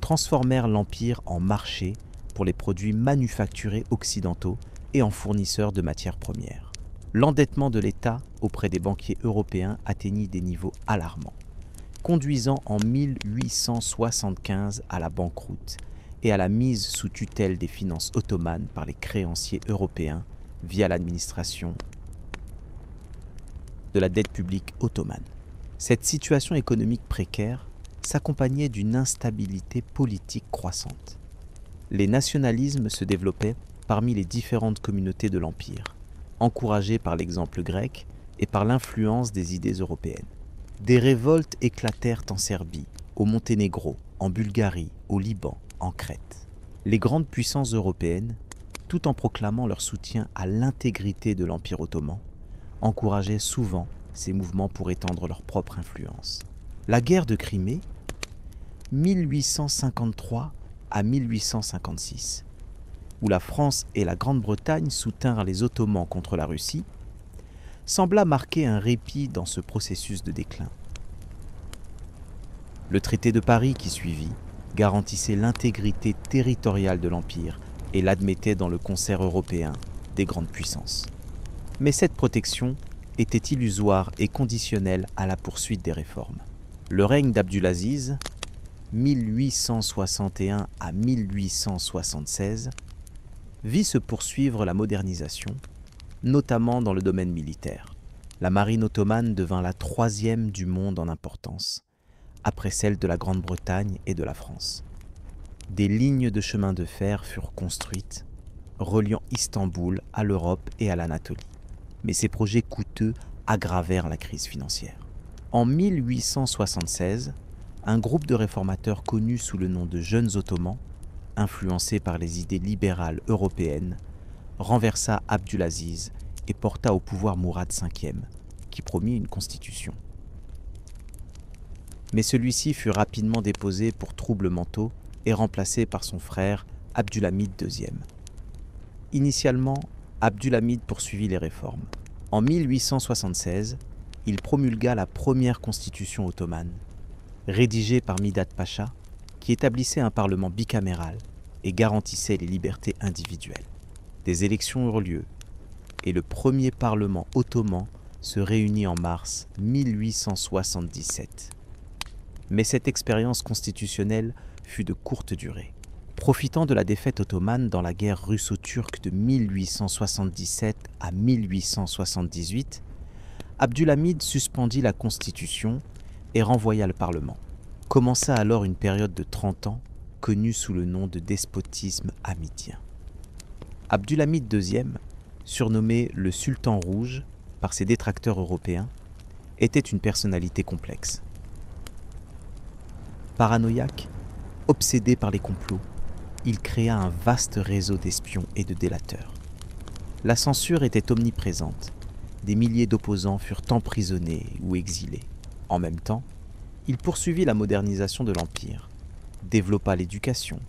transformèrent l'Empire en marché pour les produits manufacturés occidentaux et en fournisseurs de matières premières. L'endettement de l'État auprès des banquiers européens atteignit des niveaux alarmants, conduisant en 1875 à la banqueroute et à la mise sous tutelle des finances ottomanes par les créanciers européens via l'administration de la dette publique ottomane. Cette situation économique précaire s'accompagnait d'une instabilité politique croissante. Les nationalismes se développaient parmi les différentes communautés de l'Empire, encouragés par l'exemple grec et par l'influence des idées européennes. Des révoltes éclatèrent en Serbie, au Monténégro, en Bulgarie, au Liban, en Crète. Les grandes puissances européennes, tout en proclamant leur soutien à l'intégrité de l'Empire ottoman, encourageaient souvent ces mouvements pour étendre leur propre influence. La guerre de Crimée, 1853 à 1856, où la France et la Grande-Bretagne soutinrent les Ottomans contre la Russie, sembla marquer un répit dans ce processus de déclin. Le traité de Paris qui suivit garantissait l'intégrité territoriale de l'Empire et l'admettait dans le concert européen des grandes puissances. Mais cette protection était illusoire et conditionnelle à la poursuite des réformes. Le règne d'Abdulaziz, 1861 à 1876, vit se poursuivre la modernisation, notamment dans le domaine militaire. La marine ottomane devint la troisième du monde en importance, après celle de la Grande-Bretagne et de la France. Des lignes de chemin de fer furent construites, reliant Istanbul à l'Europe et à l'Anatolie. Mais ces projets coûteux aggravèrent la crise financière. En 1876, un groupe de réformateurs connus sous le nom de Jeunes Ottomans, influencés par les idées libérales européennes, renversa Abdulaziz et porta au pouvoir Mourad V, qui promit une constitution. Mais celui-ci fut rapidement déposé pour troubles mentaux et remplacé par son frère Abdulhamid II. Initialement, Abdulhamid poursuivit les réformes. En 1876, il promulgua la première constitution ottomane, rédigée par Midhat Pacha, qui établissait un parlement bicaméral et garantissait les libertés individuelles. Des élections eurent lieu, et le premier parlement ottoman se réunit en mars 1877. Mais cette expérience constitutionnelle fut de courte durée. Profitant de la défaite ottomane dans la guerre russo-turque de 1877 à 1878, Abdulhamid suspendit la Constitution et renvoya le Parlement. Commença alors une période de 30 ans connue sous le nom de despotisme hamidien. Abdulhamid II, surnommé le Sultan Rouge par ses détracteurs européens, était une personnalité complexe. Paranoïaque, obsédé par les complots, il créa un vaste réseau d'espions et de délateurs. La censure était omniprésente. Des milliers d'opposants furent emprisonnés ou exilés. En même temps, il poursuivit la modernisation de l'Empire, développa l'éducation,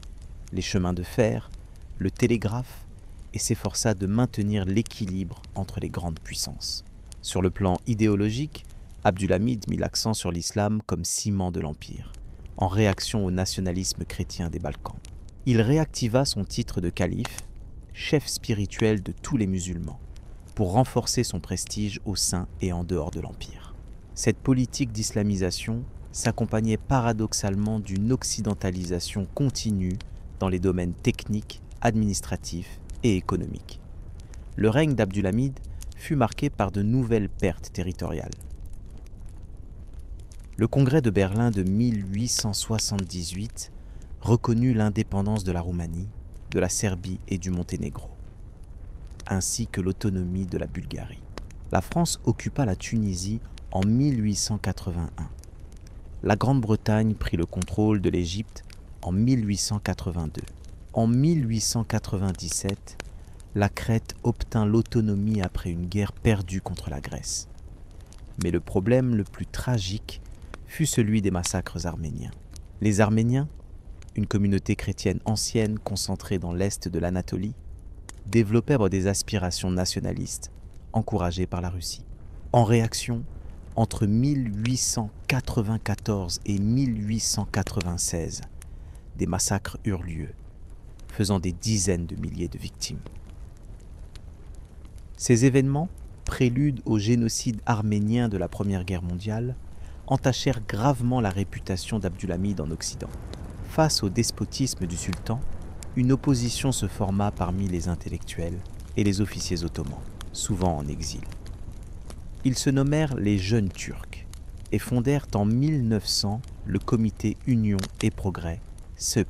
les chemins de fer le télégraphe et s'efforça de maintenir l'équilibre entre les grandes puissances. Sur le plan idéologique, Abdulhamid mit l'accent sur l'islam comme ciment de l'empire, en réaction au nationalisme chrétien des Balkans. Il réactiva son titre de calife, chef spirituel de tous les musulmans, pour renforcer son prestige au sein et en dehors de l'empire. Cette politique d'islamisation s'accompagnait paradoxalement d'une occidentalisation continue dans les domaines techniques, administratifs et économiques. Le règne d'Abdulhamid fut marqué par de nouvelles pertes territoriales. Le congrès de Berlin de 1878 reconnut l'indépendance de la Roumanie, de la Serbie et du Monténégro, ainsi que l'autonomie de la Bulgarie. La France occupa la Tunisie en 1881. La Grande-Bretagne prit le contrôle de l'Égypte en 1882. En 1897, la Crète obtint l'autonomie après une guerre perdue contre la Grèce. Mais le problème le plus tragique fut celui des massacres arméniens. Les Arméniens, une communauté chrétienne ancienne concentrée dans l'est de l'Anatolie, développèrent des aspirations nationalistes encouragées par la Russie. En réaction, entre 1894 et 1896, des massacres eurent lieu, faisant des dizaines de milliers de victimes. Ces événements, prélude au génocide arménien de la Première Guerre mondiale, entachèrent gravement la réputation d'Abdulhamid en Occident. Face au despotisme du sultan, une opposition se forma parmi les intellectuels et les officiers ottomans, souvent en exil. Ils se nommèrent les Jeunes Turcs et fondèrent en 1900 le comité Union et Progrès, SEUP.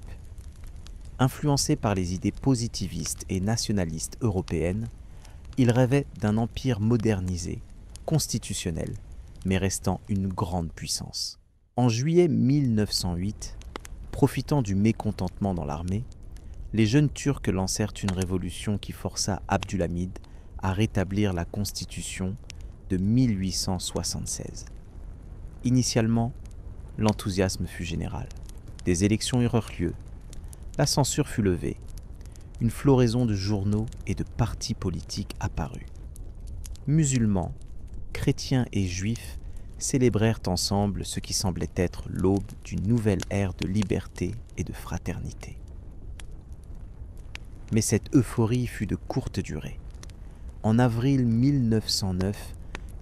Influencés par les idées positivistes et nationalistes européennes, ils rêvaient d'un empire modernisé, constitutionnel, mais restant une grande puissance. En juillet 1908, profitant du mécontentement dans l'armée, les Jeunes Turcs lancèrent une révolution qui força Abdulhamid à rétablir la constitution de 1876. Initialement, l'enthousiasme fut général. Des élections eurent lieu, la censure fut levée, une floraison de journaux et de partis politiques apparut. Musulmans, chrétiens et juifs célébrèrent ensemble ce qui semblait être l'aube d'une nouvelle ère de liberté et de fraternité. Mais cette euphorie fut de courte durée. En avril 1909,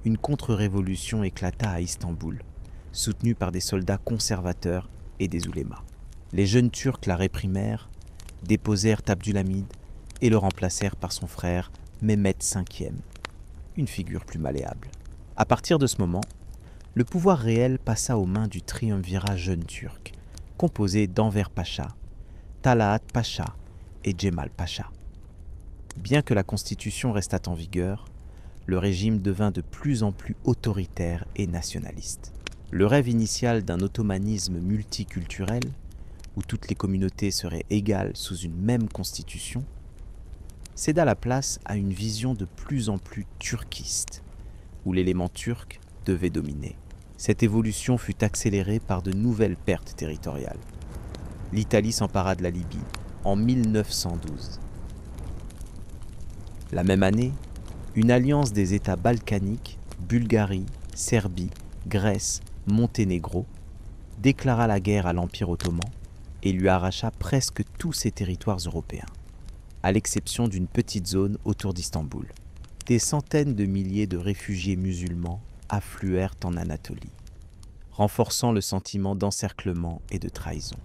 une contre-révolution éclata à Istanbul, soutenue par des soldats conservateurs et des oulémas. Les Jeunes Turcs la réprimèrent, déposèrent Abdulhamid et le remplacèrent par son frère Mehmet V, une figure plus malléable. À partir de ce moment, le pouvoir réel passa aux mains du triumvirat Jeunes Turcs, composé d'Enver Pacha, Talaat Pacha et Cemal Pacha. Bien que la constitution restât en vigueur, le régime devint de plus en plus autoritaire et nationaliste. Le rêve initial d'un ottomanisme multiculturel, où toutes les communautés seraient égales sous une même constitution, céda la place à une vision de plus en plus turquiste, où l'élément turc devait dominer. Cette évolution fut accélérée par de nouvelles pertes territoriales. L'Italie s'empara de la Libye en 1912. La même année, une alliance des États balkaniques, Bulgarie, Serbie, Grèce, Monténégro, déclara la guerre à l'Empire ottoman et lui arracha presque tous ses territoires européens, à l'exception d'une petite zone autour d'Istanbul. Des centaines de milliers de réfugiés musulmans affluèrent en Anatolie, renforçant le sentiment d'encerclement et de trahison.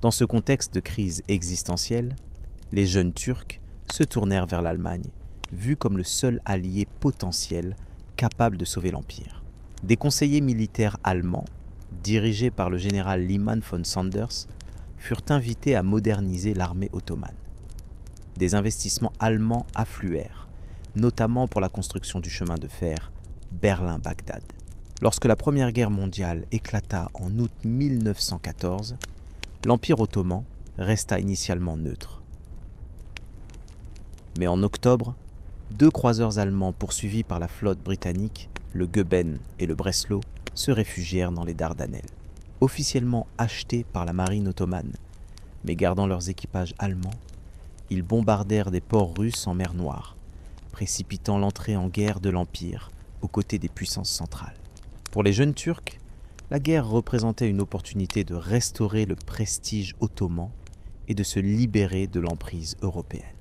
Dans ce contexte de crise existentielle, les Jeunes Turcs se tournèrent vers l'Allemagne, vue comme le seul allié potentiel capable de sauver l'Empire. Des conseillers militaires allemands, dirigés par le général Liman von Sanders, furent invités à moderniser l'armée ottomane. Des investissements allemands affluèrent, notamment pour la construction du chemin de fer Berlin-Bagdad. Lorsque la Première Guerre mondiale éclata en août 1914, l'Empire ottoman resta initialement neutre. Mais en octobre, 2 croiseurs allemands poursuivis par la flotte britannique, le Goeben et le Breslau, se réfugièrent dans les Dardanelles. Officiellement achetés par la marine ottomane, mais gardant leurs équipages allemands, Ils bombardèrent des ports russes en mer Noire, précipitant l'entrée en guerre de l'Empire aux côtés des puissances centrales. Pour les jeunes Turcs, la guerre représentait une opportunité de restaurer le prestige ottoman et de se libérer de l'emprise européenne.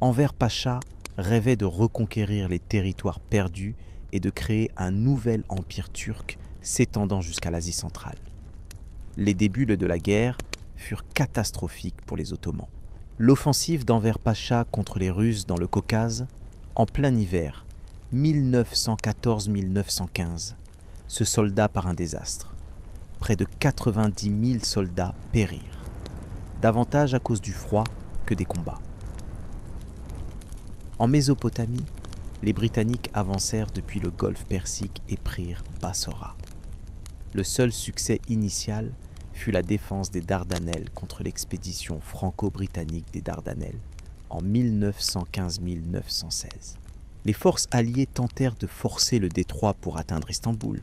Enver Pacha rêvait de reconquérir les territoires perdus et de créer un nouvel empire turc s'étendant jusqu'à l'Asie centrale. Les débuts de la guerre furent catastrophiques pour les Ottomans. L'offensive d'Enver Pacha contre les Russes dans le Caucase, en plein hiver, 1914-1915, se solda par un désastre. Près de 90 000 soldats périrent, davantage à cause du froid que des combats. En Mésopotamie, les Britanniques avancèrent depuis le golfe Persique et prirent Bassora. Le seul succès initial fut la défense des Dardanelles contre l'expédition franco-britannique des Dardanelles en 1915-1916. Les forces alliées tentèrent de forcer le détroit pour atteindre Istanbul,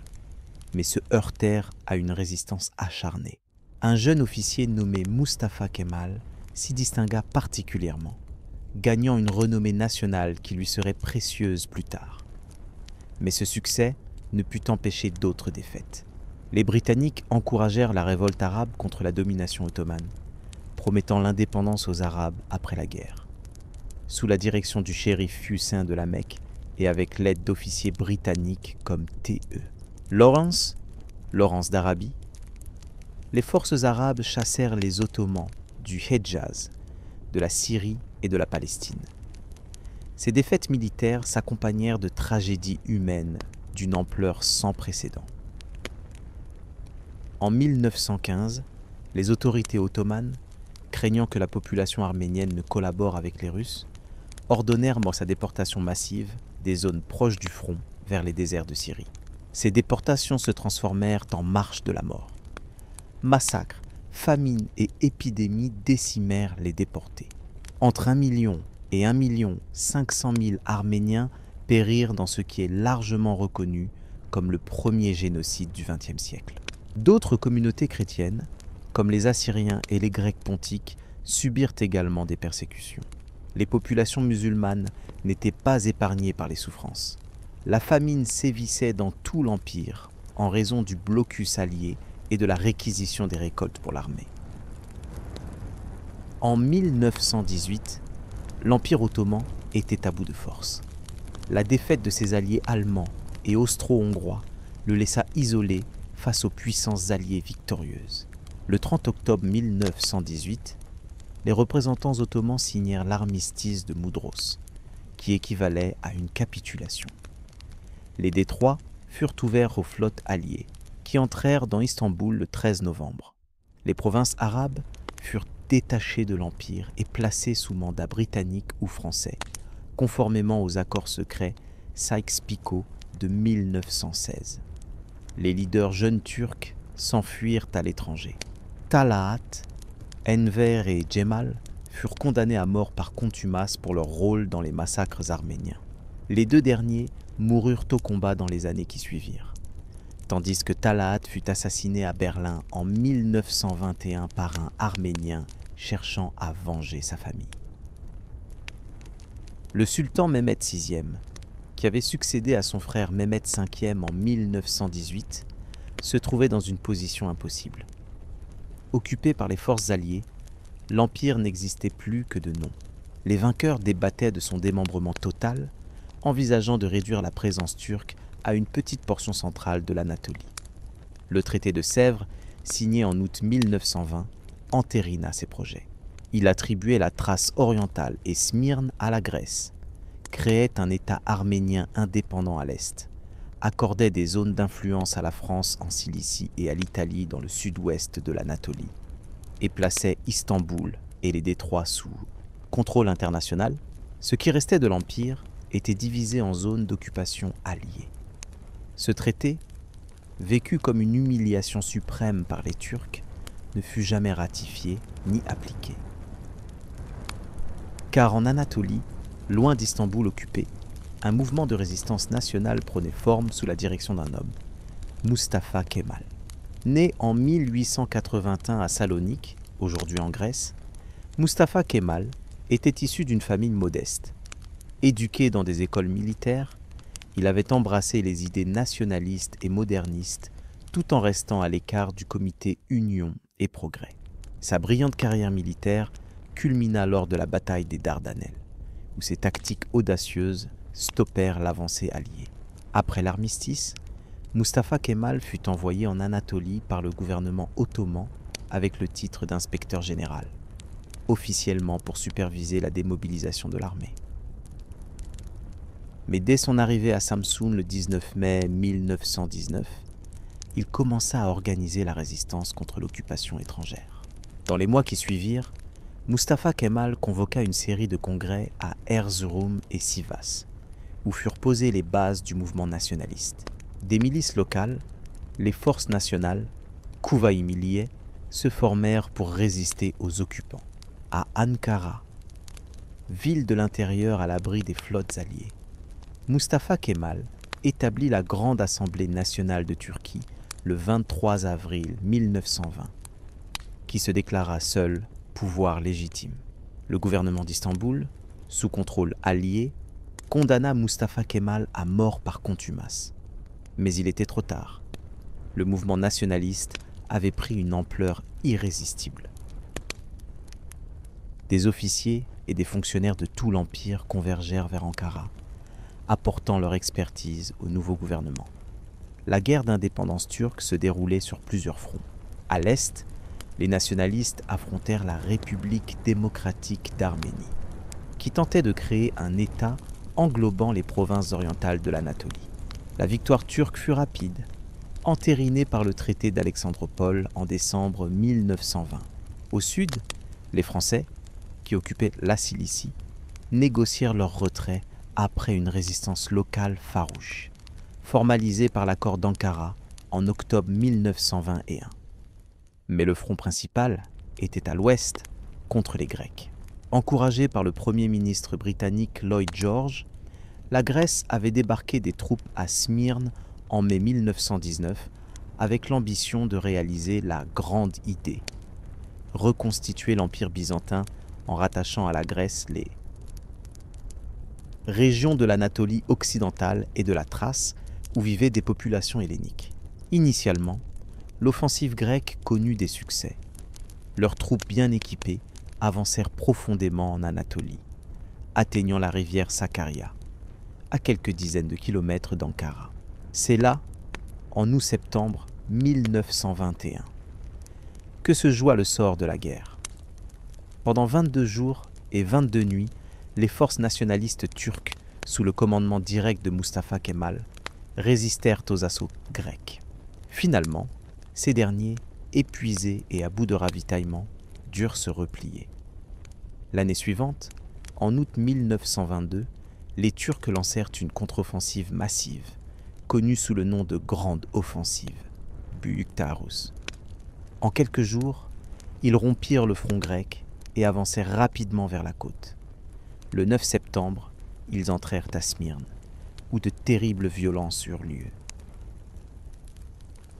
mais se heurtèrent à une résistance acharnée. Un jeune officier nommé Mustafa Kemal s'y distingua particulièrement, gagnant une renommée nationale qui lui serait précieuse plus tard. Mais ce succès ne put empêcher d'autres défaites. Les Britanniques encouragèrent la révolte arabe contre la domination ottomane, promettant l'indépendance aux Arabes après la guerre. Sous la direction du shérif Hussein de la Mecque et avec l'aide d'officiers britanniques comme T.E. Lawrence d'Arabie, les forces arabes chassèrent les Ottomans du Hedjaz, de la Syrie et de la Palestine. Ces défaites militaires s'accompagnèrent de tragédies humaines d'une ampleur sans précédent. En 1915, les autorités ottomanes, craignant que la population arménienne ne collabore avec les Russes, ordonnèrent sa déportation massive des zones proches du front vers les déserts de Syrie. Ces déportations se transformèrent en marche de la mort. Massacres, famines et épidémies décimèrent les déportés. Entre 1 million et 1 500 000 Arméniens périrent dans ce qui est largement reconnu comme le premier génocide du XXe siècle. D'autres communautés chrétiennes, comme les Assyriens et les Grecs pontiques, subirent également des persécutions. Les populations musulmanes n'étaient pas épargnées par les souffrances. La famine sévissait dans tout l'Empire en raison du blocus allié et de la réquisition des récoltes pour l'armée. En 1918, l'Empire ottoman était à bout de force. La défaite de ses alliés allemands et austro-hongrois le laissa isolé face aux puissances alliées victorieuses. Le 30 octobre 1918, les représentants ottomans signèrent l'armistice de Mudros, qui équivalait à une capitulation. Les détroits furent ouverts aux flottes alliées, qui entrèrent dans Istanbul le 13 novembre. Les provinces arabes furent détachées de l'Empire et placées sous mandat britannique ou français, conformément aux accords secrets Sykes-Picot de 1916. Les leaders jeunes turcs s'enfuirent à l'étranger. Talaat, Enver et Cemal furent condamnés à mort par contumace pour leur rôle dans les massacres arméniens. Les deux derniers moururent au combat dans les années qui suivirent, tandis que Talaat fut assassiné à Berlin en 1921 par un Arménien cherchant à venger sa famille. Le sultan Mehmed VI, qui avait succédé à son frère Mehmed V en 1918, se trouvait dans une position impossible. Occupé par les forces alliées, l'Empire n'existait plus que de nom. Les vainqueurs débattaient de son démembrement total, envisageant de réduire la présence turque à une petite portion centrale de l'Anatolie. Le traité de Sèvres, signé en août 1920, entérina ces projets. Il attribuait la Thrace orientale et Smyrne à la Grèce, créait un État arménien indépendant à l'est, accordait des zones d'influence à la France en Cilicie et à l'Italie dans le sud-ouest de l'Anatolie, et plaçait Istanbul et les détroits sous contrôle international. Ce qui restait de l'Empire était divisé en zones d'occupation alliées. Ce traité, vécu comme une humiliation suprême par les Turcs, ne fut jamais ratifié ni appliqué. Car en Anatolie, loin d'Istanbul occupé, un mouvement de résistance nationale prenait forme sous la direction d'un homme, Mustafa Kemal. Né en 1881 à Salonique, aujourd'hui en Grèce, Mustafa Kemal était issu d'une famille modeste. Éduqué dans des écoles militaires, il avait embrassé les idées nationalistes et modernistes tout en restant à l'écart du comité Union et Progrès. Sa brillante carrière militaire culmina lors de la bataille des Dardanelles, où ses tactiques audacieuses stoppèrent l'avancée alliée. Après l'armistice, Mustafa Kemal fut envoyé en Anatolie par le gouvernement ottoman avec le titre d'inspecteur général, officiellement pour superviser la démobilisation de l'armée. Mais dès son arrivée à Samsun le 19 mai 1919, il commença à organiser la résistance contre l'occupation étrangère. Dans les mois qui suivirent, Mustafa Kemal convoqua une série de congrès à Erzurum et Sivas, où furent posées les bases du mouvement nationaliste. Des milices locales, les forces nationales, Kuvayi Milliye, se formèrent pour résister aux occupants. À Ankara, ville de l'intérieur à l'abri des flottes alliées, Mustafa Kemal établit la Grande Assemblée nationale de Turquie le 23 avril 1920, qui se déclara seul pouvoir légitime. Le gouvernement d'Istanbul, sous contrôle allié, condamna Mustafa Kemal à mort par contumace. Mais il était trop tard. Le mouvement nationaliste avait pris une ampleur irrésistible. Des officiers et des fonctionnaires de tout l'Empire convergèrent vers Ankara, apportant leur expertise au nouveau gouvernement. La guerre d'indépendance turque se déroulait sur plusieurs fronts. À l'est, les nationalistes affrontèrent la République démocratique d'Arménie, qui tentait de créer un État englobant les provinces orientales de l'Anatolie. La victoire turque fut rapide, entérinée par le traité d'Alexandropol en décembre 1920. Au sud, les Français, qui occupaient la Cilicie, négocièrent leur retrait après une résistance locale farouche, formalisée par l'accord d'Ankara en octobre 1921. Mais le front principal était à l'ouest, contre les Grecs. Encouragé par le premier ministre britannique Lloyd George, la Grèce avait débarqué des troupes à Smyrne en mai 1919 avec l'ambition de réaliser la grande idée, reconstituer l'Empire byzantin en rattachant à la Grèce les régions de l'Anatolie occidentale et de la Thrace où vivaient des populations helléniques. Initialement, l'offensive grecque connut des succès. Leurs troupes bien équipées avancèrent profondément en Anatolie, atteignant la rivière Sakarya, à quelques dizaines de kilomètres d'Ankara. C'est là, en août-septembre 1921, que se joua le sort de la guerre. Pendant 22 jours et 22 nuits, les forces nationalistes turques, sous le commandement direct de Mustafa Kemal, résistèrent aux assauts grecs. Finalement, ces derniers, épuisés et à bout de ravitaillement, durent se replier. L'année suivante, en août 1922, les Turcs lancèrent une contre-offensive massive, connue sous le nom de Grande Offensive, Büyük Taarruz. En quelques jours, ils rompirent le front grec et avancèrent rapidement vers la côte. Le 9 septembre, ils entrèrent à Smyrne, où de terribles violences eurent lieu.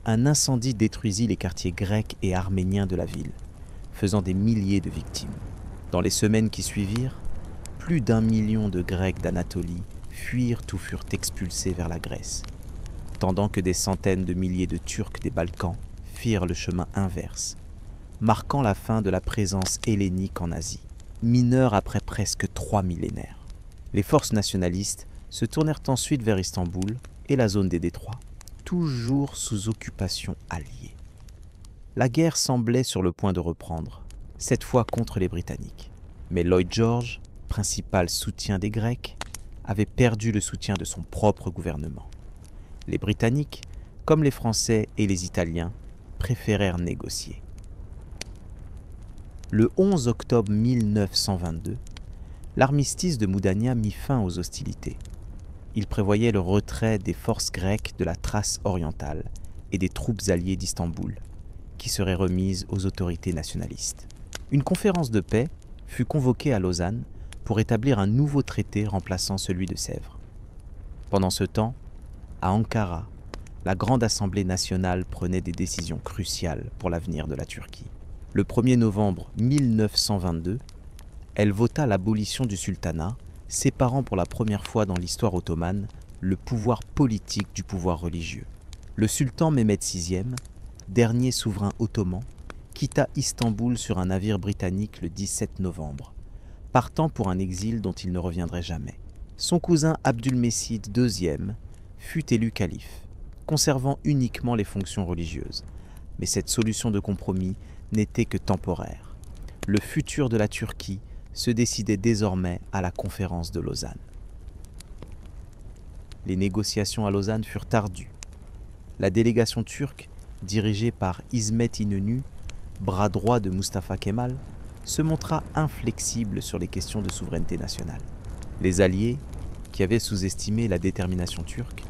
Un incendie détruisit les quartiers grecs et arméniens de la ville, faisant des milliers de victimes. Dans les semaines qui suivirent, plus d'1 million de Grecs d'Anatolie fuirent ou furent expulsés vers la Grèce, tandis que des centaines de milliers de Turcs des Balkans firent le chemin inverse, marquant la fin de la présence hellénique en Asie, mineure après presque 3 millénaires. Les forces nationalistes se tournèrent ensuite vers Istanbul et la zone des détroits, toujours sous occupation alliée. La guerre semblait sur le point de reprendre, cette fois contre les Britanniques. Mais Lloyd George, principal soutien des Grecs, avait perdu le soutien de son propre gouvernement. Les Britanniques, comme les Français et les Italiens, préférèrent négocier. Le 11 octobre 1922, l'armistice de Moudania mit fin aux hostilités. Il prévoyait le retrait des forces grecques de la Thrace orientale et des troupes alliées d'Istanbul, qui seraient remises aux autorités nationalistes. Une conférence de paix fut convoquée à Lausanne pour établir un nouveau traité remplaçant celui de Sèvres. Pendant ce temps, à Ankara, la Grande Assemblée nationale prenait des décisions cruciales pour l'avenir de la Turquie. Le 1er novembre 1922, Elle vota l'abolition du sultanat, séparant pour la première fois dans l'histoire ottomane le pouvoir politique du pouvoir religieux. Le sultan Mehmed VI, dernier souverain ottoman, quitta Istanbul sur un navire britannique le 17 novembre, partant pour un exil dont il ne reviendrait jamais. Son cousin Abdülmecid II fut élu calife, conservant uniquement les fonctions religieuses. Mais cette solution de compromis n'était que temporaire. Le futur de la Turquie se décidait désormais à la conférence de Lausanne. Les négociations à Lausanne furent ardues. La délégation turque, dirigée par Hizmet İnönü, bras droit de Mustafa Kemal, se montra inflexible sur les questions de souveraineté nationale. Les Alliés, qui avaient sous-estimé la détermination turque,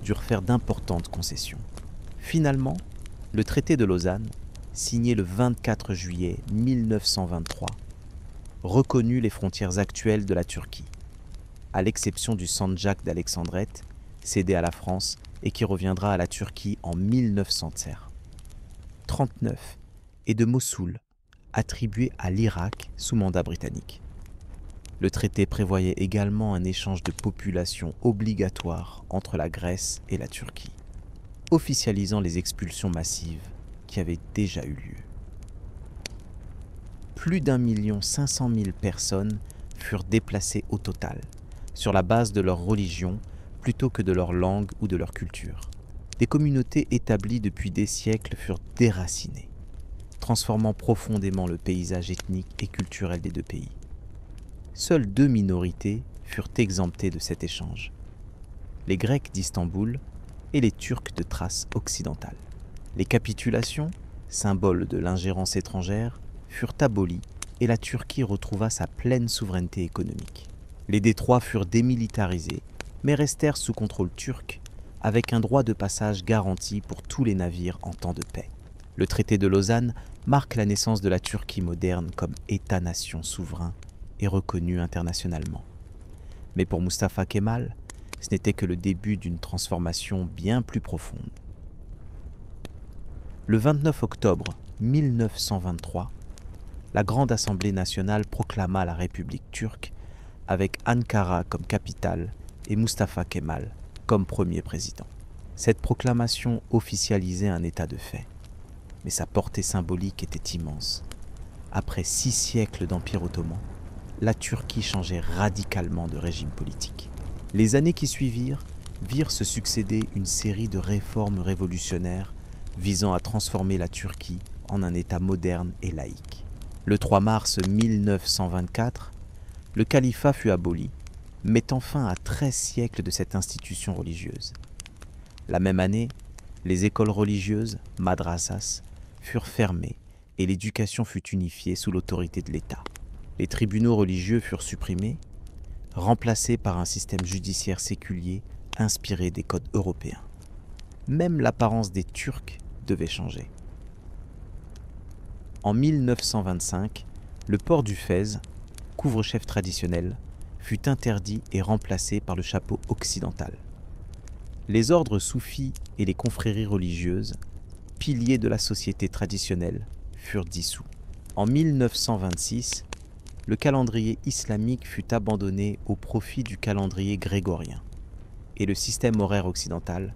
durent faire d'importantes concessions. Finalement, le traité de Lausanne, signé le 24 juillet 1923, reconnut les frontières actuelles de la Turquie, à l'exception du Sancak d'Alexandrette, cédé à la France et qui reviendra à la Turquie en 1939, et de Mossoul, attribué à l'Irak sous mandat britannique. Le traité prévoyait également un échange de population obligatoire entre la Grèce et la Turquie, officialisant les expulsions massives qui avaient déjà eu lieu. Plus d'1,5 million personnes furent déplacées au total, sur la base de leur religion plutôt que de leur langue ou de leur culture. Des communautés établies depuis des siècles furent déracinées, transformant profondément le paysage ethnique et culturel des deux pays. Seules 2 minorités furent exemptées de cet échange, les Grecs d'Istanbul et les Turcs de Thrace occidentale. Les capitulations, symboles de l'ingérence étrangère, furent abolies et la Turquie retrouva sa pleine souveraineté économique. Les détroits furent démilitarisés, mais restèrent sous contrôle turc, avec un droit de passage garanti pour tous les navires en temps de paix. Le traité de Lausanne marque la naissance de la Turquie moderne comme État-nation souverain et reconnu internationalement. Mais pour Mustafa Kemal, ce n'était que le début d'une transformation bien plus profonde. Le 29 octobre 1923, la Grande Assemblée nationale proclama la République turque avec Ankara comme capitale et Mustafa Kemal comme premier président. Cette proclamation officialisait un état de fait, mais sa portée symbolique était immense. Après 6 siècles d'empire ottoman, la Turquie changeait radicalement de régime politique. Les années qui suivirent virent se succéder une série de réformes révolutionnaires visant à transformer la Turquie en un État moderne et laïque. Le 3 mars 1924, le califat fut aboli, mettant fin à 13 siècles de cette institution religieuse. La même année, les écoles religieuses, madrasas, furent fermées et l'éducation fut unifiée sous l'autorité de l'État. Les tribunaux religieux furent supprimés, remplacés par un système judiciaire séculier inspiré des codes européens. Même l'apparence des Turcs devait changer. En 1925, le port du fez, couvre-chef traditionnel, fut interdit et remplacé par le chapeau occidental. Les ordres soufis et les confréries religieuses, piliers de la société traditionnelle, furent dissous. En 1926, le calendrier islamique fut abandonné au profit du calendrier grégorien, et le système horaire occidental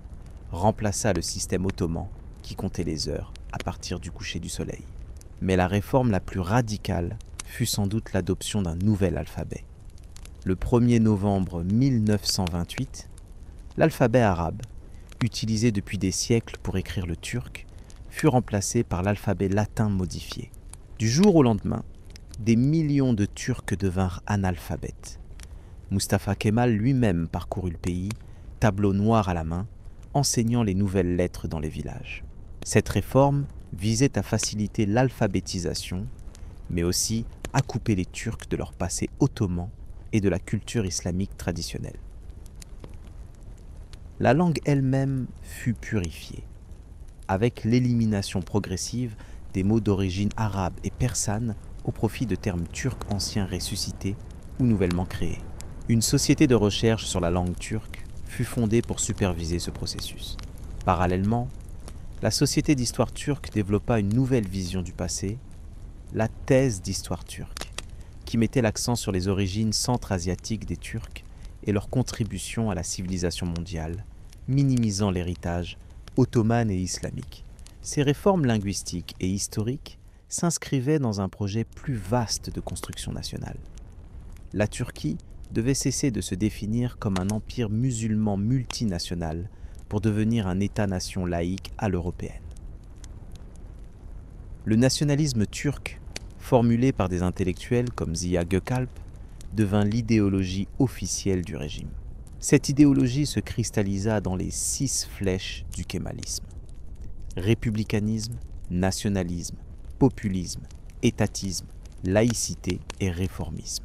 remplaça le système ottoman qui comptait les heures à partir du coucher du soleil. Mais la réforme la plus radicale fut sans doute l'adoption d'un nouvel alphabet. Le 1er novembre 1928, l'alphabet arabe, utilisé depuis des siècles pour écrire le turc, fut remplacé par l'alphabet latin modifié. Du jour au lendemain, des millions de Turcs devinrent analphabètes. Mustafa Kemal lui-même parcourut le pays, tableau noir à la main, enseignant les nouvelles lettres dans les villages. Cette réforme visait à faciliter l'alphabétisation, mais aussi à couper les Turcs de leur passé ottoman et de la culture islamique traditionnelle. La langue elle-même fut purifiée, avec l'élimination progressive des mots d'origine arabe et persane au profit de termes turcs anciens ressuscités ou nouvellement créés. Une société de recherche sur la langue turque fut fondée pour superviser ce processus. Parallèlement, la Société d'histoire turque développa une nouvelle vision du passé, la thèse d'histoire turque, qui mettait l'accent sur les origines centra-asiatiques des Turcs et leur contribution à la civilisation mondiale, minimisant l'héritage ottoman et islamique. Ces réformes linguistiques et historiques s'inscrivaient dans un projet plus vaste de construction nationale. La Turquie devait cesser de se définir comme un empire musulman multinational pour devenir un État-nation laïque à l'européenne. Le nationalisme turc, formulé par des intellectuels comme Ziya Gökalp, devint l'idéologie officielle du régime. Cette idéologie se cristallisa dans les 6 flèches du kémalisme. Républicanisme, nationalisme, populisme, étatisme, laïcité et réformisme.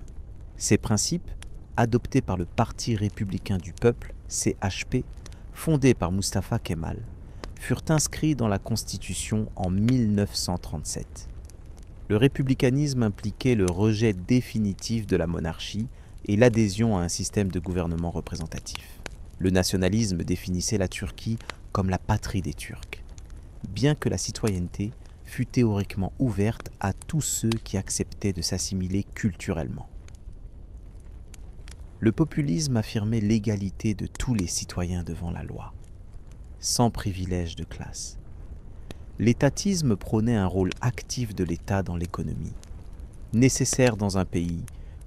Ces principes, adoptés par le Parti républicain du peuple, CHP, fondé par Mustafa Kemal, furent inscrits dans la Constitution en 1937. Le républicanisme impliquait le rejet définitif de la monarchie et l'adhésion à un système de gouvernement représentatif. Le nationalisme définissait la Turquie comme la patrie des Turcs, bien que la citoyenneté fût théoriquement ouverte à tous ceux qui acceptaient de s'assimiler culturellement. Le populisme affirmait l'égalité de tous les citoyens devant la loi, sans privilège de classe. L'étatisme prônait un rôle actif de l'État dans l'économie, nécessaire dans un pays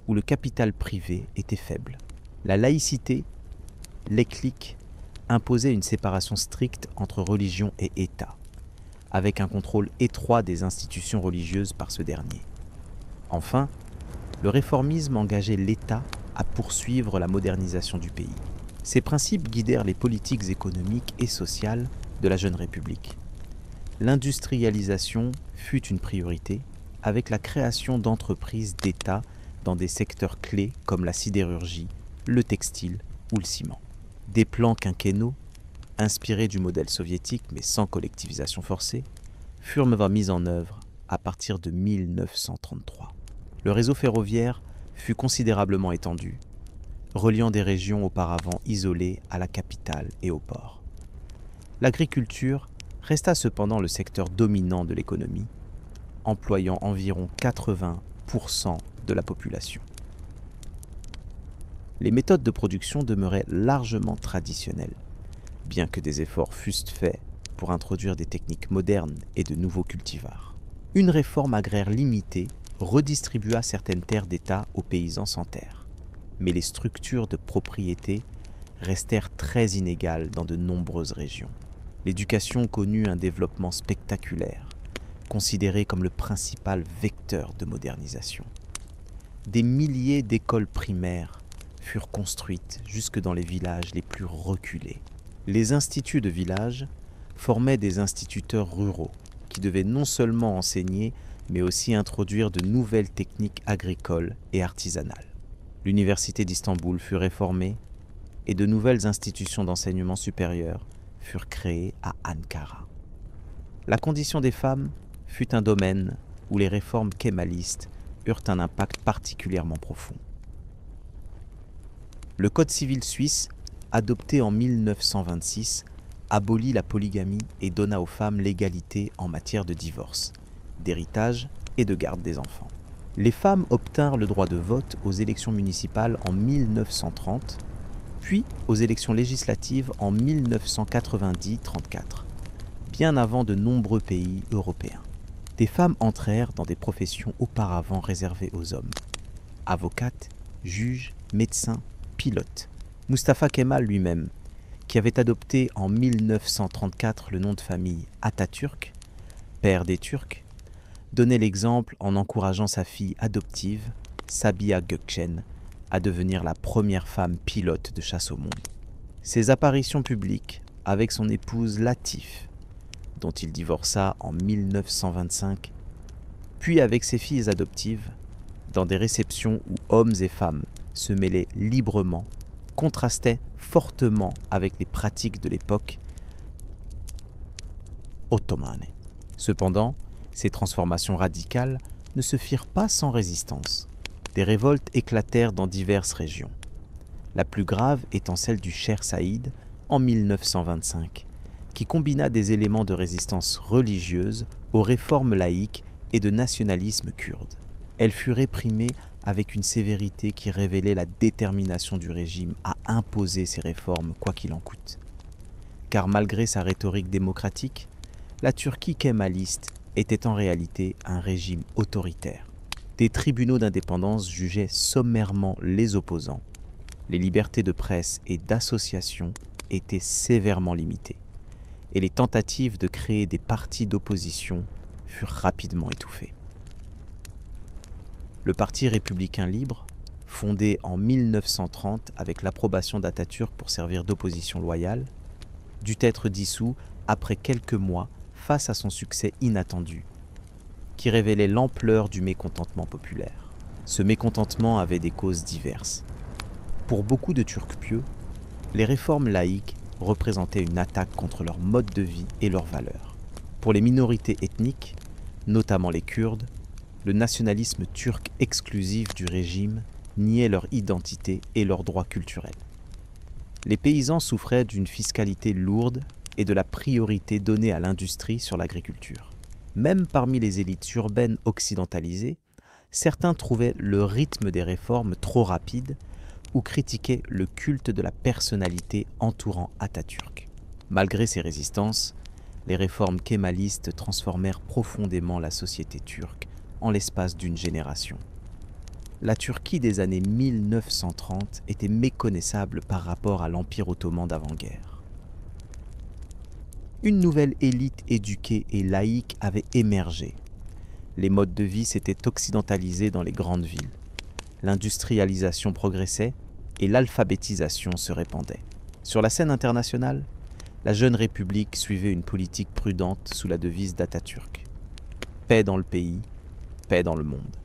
où le capital privé était faible. La laïcité, l'éclique, imposait une séparation stricte entre religion et État, avec un contrôle étroit des institutions religieuses par ce dernier. Enfin, le réformisme engageait l'État à poursuivre la modernisation du pays. Ces principes guidèrent les politiques économiques et sociales de la jeune République. L'industrialisation fut une priorité, avec la création d'entreprises d'État dans des secteurs clés comme la sidérurgie, le textile ou le ciment. Des plans quinquennaux, inspirés du modèle soviétique mais sans collectivisation forcée, furent mis en œuvre à partir de 1933. Le réseau ferroviaire fut considérablement étendu, reliant des régions auparavant isolées à la capitale et au port. L'agriculture resta cependant le secteur dominant de l'économie, employant environ 80% de la population. Les méthodes de production demeuraient largement traditionnelles, bien que des efforts fussent faits pour introduire des techniques modernes et de nouveaux cultivars. Une réforme agraire limitée redistribua certaines terres d'État aux paysans sans terre, mais les structures de propriété restèrent très inégales dans de nombreuses régions. L'éducation connut un développement spectaculaire, considéré comme le principal vecteur de modernisation. Des milliers d'écoles primaires furent construites jusque dans les villages les plus reculés. Les instituts de village formaient des instituteurs ruraux qui devaient non seulement enseigner, mais aussi introduire de nouvelles techniques agricoles et artisanales. L'université d'Istanbul fut réformée et de nouvelles institutions d'enseignement supérieur furent créées à Ankara. La condition des femmes fut un domaine où les réformes kémalistes eurent un impact particulièrement profond. Le Code civil suisse, adopté en 1926, abolit la polygamie et donna aux femmes l'égalité en matière de divorce, d'héritage et de garde des enfants. Les femmes obtinrent le droit de vote aux élections municipales en 1930, puis aux élections législatives en 1990-34, bien avant de nombreux pays européens. Des femmes entrèrent dans des professions auparavant réservées aux hommes. Avocates, juges, médecins, pilotes. Mustafa Kemal lui-même, qui avait adopté en 1934 le nom de famille Atatürk, père des Turcs, donnait l'exemple en encourageant sa fille adoptive, Sabiha Gökçen, à devenir la première femme pilote de chasse au monde. Ses apparitions publiques avec son épouse Latif, dont il divorça en 1925, puis avec ses filles adoptives, dans des réceptions où hommes et femmes se mêlaient librement, contrastaient fortement avec les pratiques de l'époque ottomane. Cependant, ces transformations radicales ne se firent pas sans résistance. Des révoltes éclatèrent dans diverses régions, la plus grave étant celle du Cher Saïd en 1925, qui combina des éléments de résistance religieuse aux réformes laïques et de nationalisme kurde. Elle fut réprimée avec une sévérité qui révélait la détermination du régime à imposer ses réformes quoi qu'il en coûte. Car malgré sa rhétorique démocratique, la Turquie kémaliste était en réalité un régime autoritaire. Des tribunaux d'indépendance jugeaient sommairement les opposants. Les libertés de presse et d'association étaient sévèrement limitées. Et les tentatives de créer des partis d'opposition furent rapidement étouffées. Le Parti républicain libre, fondé en 1930 avec l'approbation d'Atatürk pour servir d'opposition loyale, dut être dissous après quelques mois face à son succès inattendu, qui révélait l'ampleur du mécontentement populaire. Ce mécontentement avait des causes diverses. Pour beaucoup de Turcs pieux, les réformes laïques représentaient une attaque contre leur mode de vie et leurs valeurs. Pour les minorités ethniques, notamment les Kurdes, le nationalisme turc exclusif du régime niait leur identité et leurs droits culturels. Les paysans souffraient d'une fiscalité lourde et de la priorité donnée à l'industrie sur l'agriculture. Même parmi les élites urbaines occidentalisées, certains trouvaient le rythme des réformes trop rapide ou critiquaient le culte de la personnalité entourant Atatürk. Malgré ces résistances, les réformes kémalistes transformèrent profondément la société turque en l'espace d'une génération. La Turquie des années 1930 était méconnaissable par rapport à l'Empire ottoman d'avant-guerre. Une nouvelle élite éduquée et laïque avait émergé. Les modes de vie s'étaient occidentalisés dans les grandes villes. L'industrialisation progressait et l'alphabétisation se répandait. Sur la scène internationale, la jeune République suivait une politique prudente sous la devise d'Atatürk. Paix dans le pays, paix dans le monde.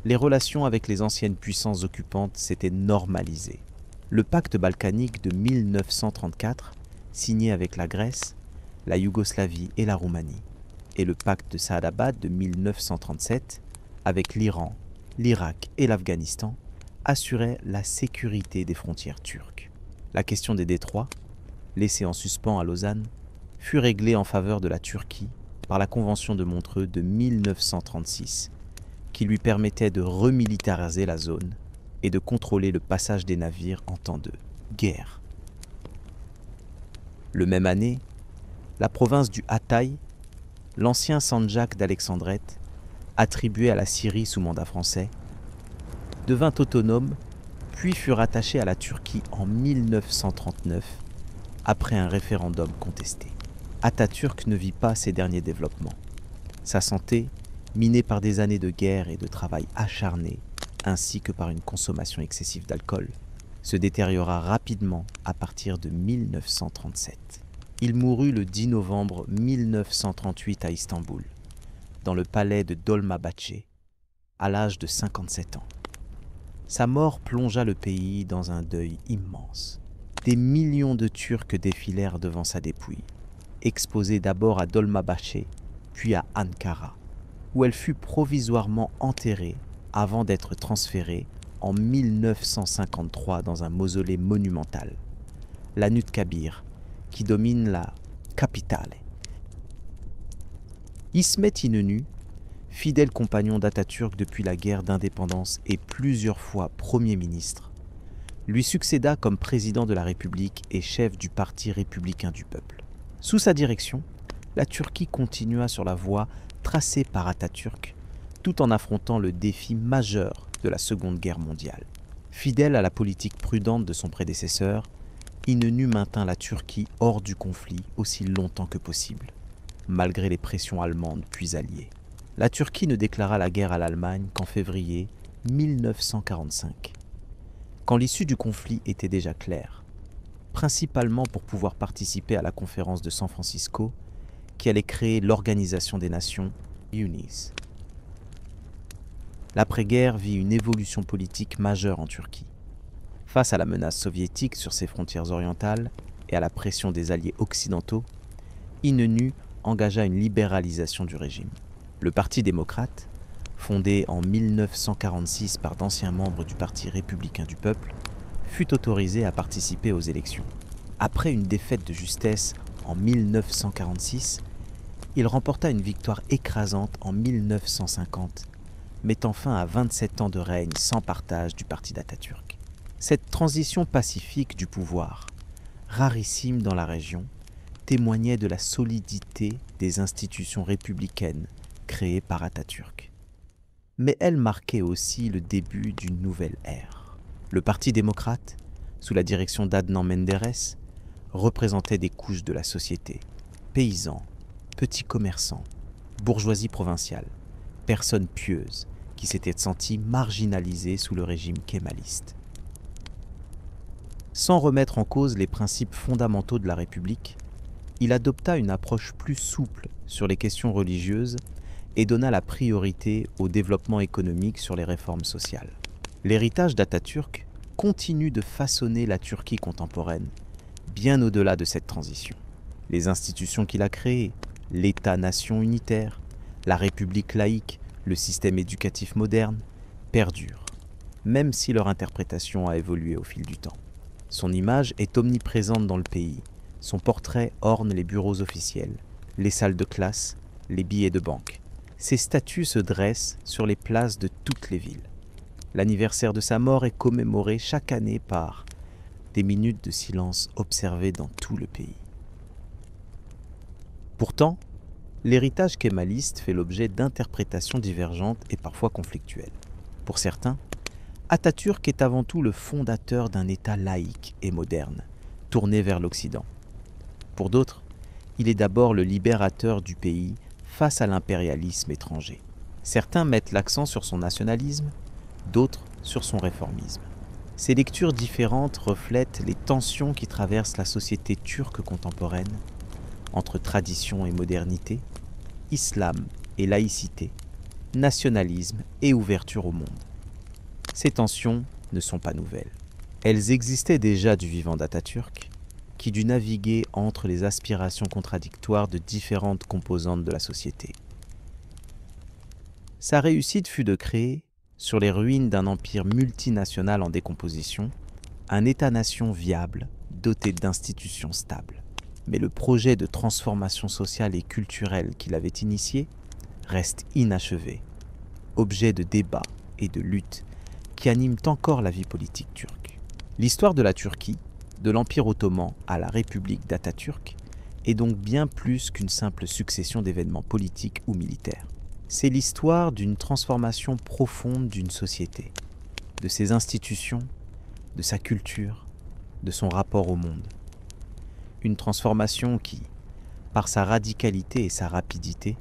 Les relations avec les anciennes puissances occupantes s'étaient normalisées. Le pacte balkanique de 1934, signé avec la Grèce, la Yougoslavie et la Roumanie, et le pacte de Saadabad de 1937, avec l'Iran, l'Irak et l'Afghanistan, assuraient la sécurité des frontières turques. La question des détroits, laissée en suspens à Lausanne, fut réglée en faveur de la Turquie par la Convention de Montreux de 1936, qui lui permettait de remilitariser la zone et de contrôler le passage des navires en temps de guerre. Le même année, la province du Hatay, l'ancien Sandjak d'Alexandrette, attribué à la Syrie sous mandat français, devint autonome puis fut rattaché à la Turquie en 1939 après un référendum contesté. Atatürk ne vit pas ces derniers développements. Sa santé, minée par des années de guerre et de travail acharné, ainsi que par une consommation excessive d'alcool, se détériora rapidement à partir de 1937. Il mourut le 10 novembre 1938 à Istanbul, dans le palais de Dolmabahçe, à l'âge de 57 ans. Sa mort plongea le pays dans un deuil immense. Des millions de Turcs défilèrent devant sa dépouille, exposée d'abord à Dolmabahçe, puis à Ankara, où elle fut provisoirement enterrée avant d'être transférée en 1953 dans un mausolée monumental, l'Anıtkabir, qui domine la capitale. İsmet İnönü, fidèle compagnon d'Atatürk depuis la guerre d'indépendance et plusieurs fois Premier ministre, lui succéda comme président de la République et chef du Parti républicain du peuple. Sous sa direction, la Turquie continua sur la voie tracée par Atatürk, tout en affrontant le défi majeur de la Seconde Guerre mondiale. Fidèle à la politique prudente de son prédécesseur, İnönü maintint la Turquie hors du conflit aussi longtemps que possible, malgré les pressions allemandes puis alliées. La Turquie ne déclara la guerre à l'Allemagne qu'en février 1945, quand l'issue du conflit était déjà claire, principalement pour pouvoir participer à la conférence de San Francisco qui allait créer l'Organisation des Nations, UNIS. L'après-guerre vit une évolution politique majeure en Turquie. Face à la menace soviétique sur ses frontières orientales et à la pression des alliés occidentaux, İnönü engagea une libéralisation du régime. Le Parti démocrate, fondé en 1946 par d'anciens membres du Parti républicain du peuple, fut autorisé à participer aux élections. Après une défaite de justesse en 1946, il remporta une victoire écrasante en 1950 mettant fin à 27 ans de règne sans partage du parti d'Atatürk. Cette transition pacifique du pouvoir, rarissime dans la région, témoignait de la solidité des institutions républicaines créées par Atatürk. Mais elle marquait aussi le début d'une nouvelle ère. Le Parti démocrate, sous la direction d'Adnan Menderes, représentait des couches de la société, paysans, petits commerçants, bourgeoisie provinciale, personnes pieuses qui s'étaient senties marginalisées sous le régime kémaliste. Sans remettre en cause les principes fondamentaux de la République, il adopta une approche plus souple sur les questions religieuses et donna la priorité au développement économique sur les réformes sociales. L'héritage d'Atatürk continue de façonner la Turquie contemporaine, bien au-delà de cette transition. Les institutions qu'il a créées, l'État-nation unitaire, la République laïque, le système éducatif moderne, perdurent, même si leur interprétation a évolué au fil du temps. Son image est omniprésente dans le pays. Son portrait orne les bureaux officiels, les salles de classe, les billets de banque. Ses statues se dressent sur les places de toutes les villes. L'anniversaire de sa mort est commémoré chaque année par des minutes de silence observées dans tout le pays. Pourtant, l'héritage kémaliste fait l'objet d'interprétations divergentes et parfois conflictuelles. Pour certains, Atatürk est avant tout le fondateur d'un État laïque et moderne, tourné vers l'Occident. Pour d'autres, il est d'abord le libérateur du pays face à l'impérialisme étranger. Certains mettent l'accent sur son nationalisme, d'autres sur son réformisme. Ces lectures différentes reflètent les tensions qui traversent la société turque contemporaine entre tradition et modernité, islam et laïcité, nationalisme et ouverture au monde. Ces tensions ne sont pas nouvelles. Elles existaient déjà du vivant d'Atatürk, qui dut naviguer entre les aspirations contradictoires de différentes composantes de la société. Sa réussite fut de créer, sur les ruines d'un empire multinational en décomposition, un État-nation viable, doté d'institutions stables. Mais le projet de transformation sociale et culturelle qu'il avait initié reste inachevé, objet de débats et de luttes qui animent encore la vie politique turque. L'histoire de la Turquie, de l'Empire ottoman à la République d'Atatürk, est donc bien plus qu'une simple succession d'événements politiques ou militaires. C'est l'histoire d'une transformation profonde d'une société, de ses institutions, de sa culture, de son rapport au monde. Une transformation qui, par sa radicalité et sa rapidité,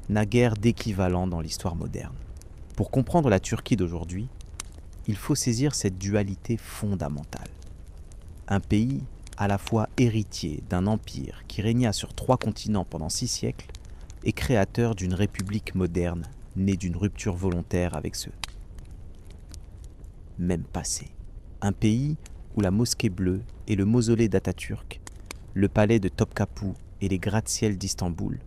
n'a guère d'équivalent dans l'histoire moderne. Pour comprendre la Turquie d'aujourd'hui, il faut saisir cette dualité fondamentale. Un pays à la fois héritier d'un empire qui régna sur 3 continents pendant 6 siècles et créateur d'une république moderne née d'une rupture volontaire avec ceux. Même passé. Un pays où la mosquée bleue et le mausolée d'Atatürk, le palais de Topkapı et les gratte-ciel d'Istanbul,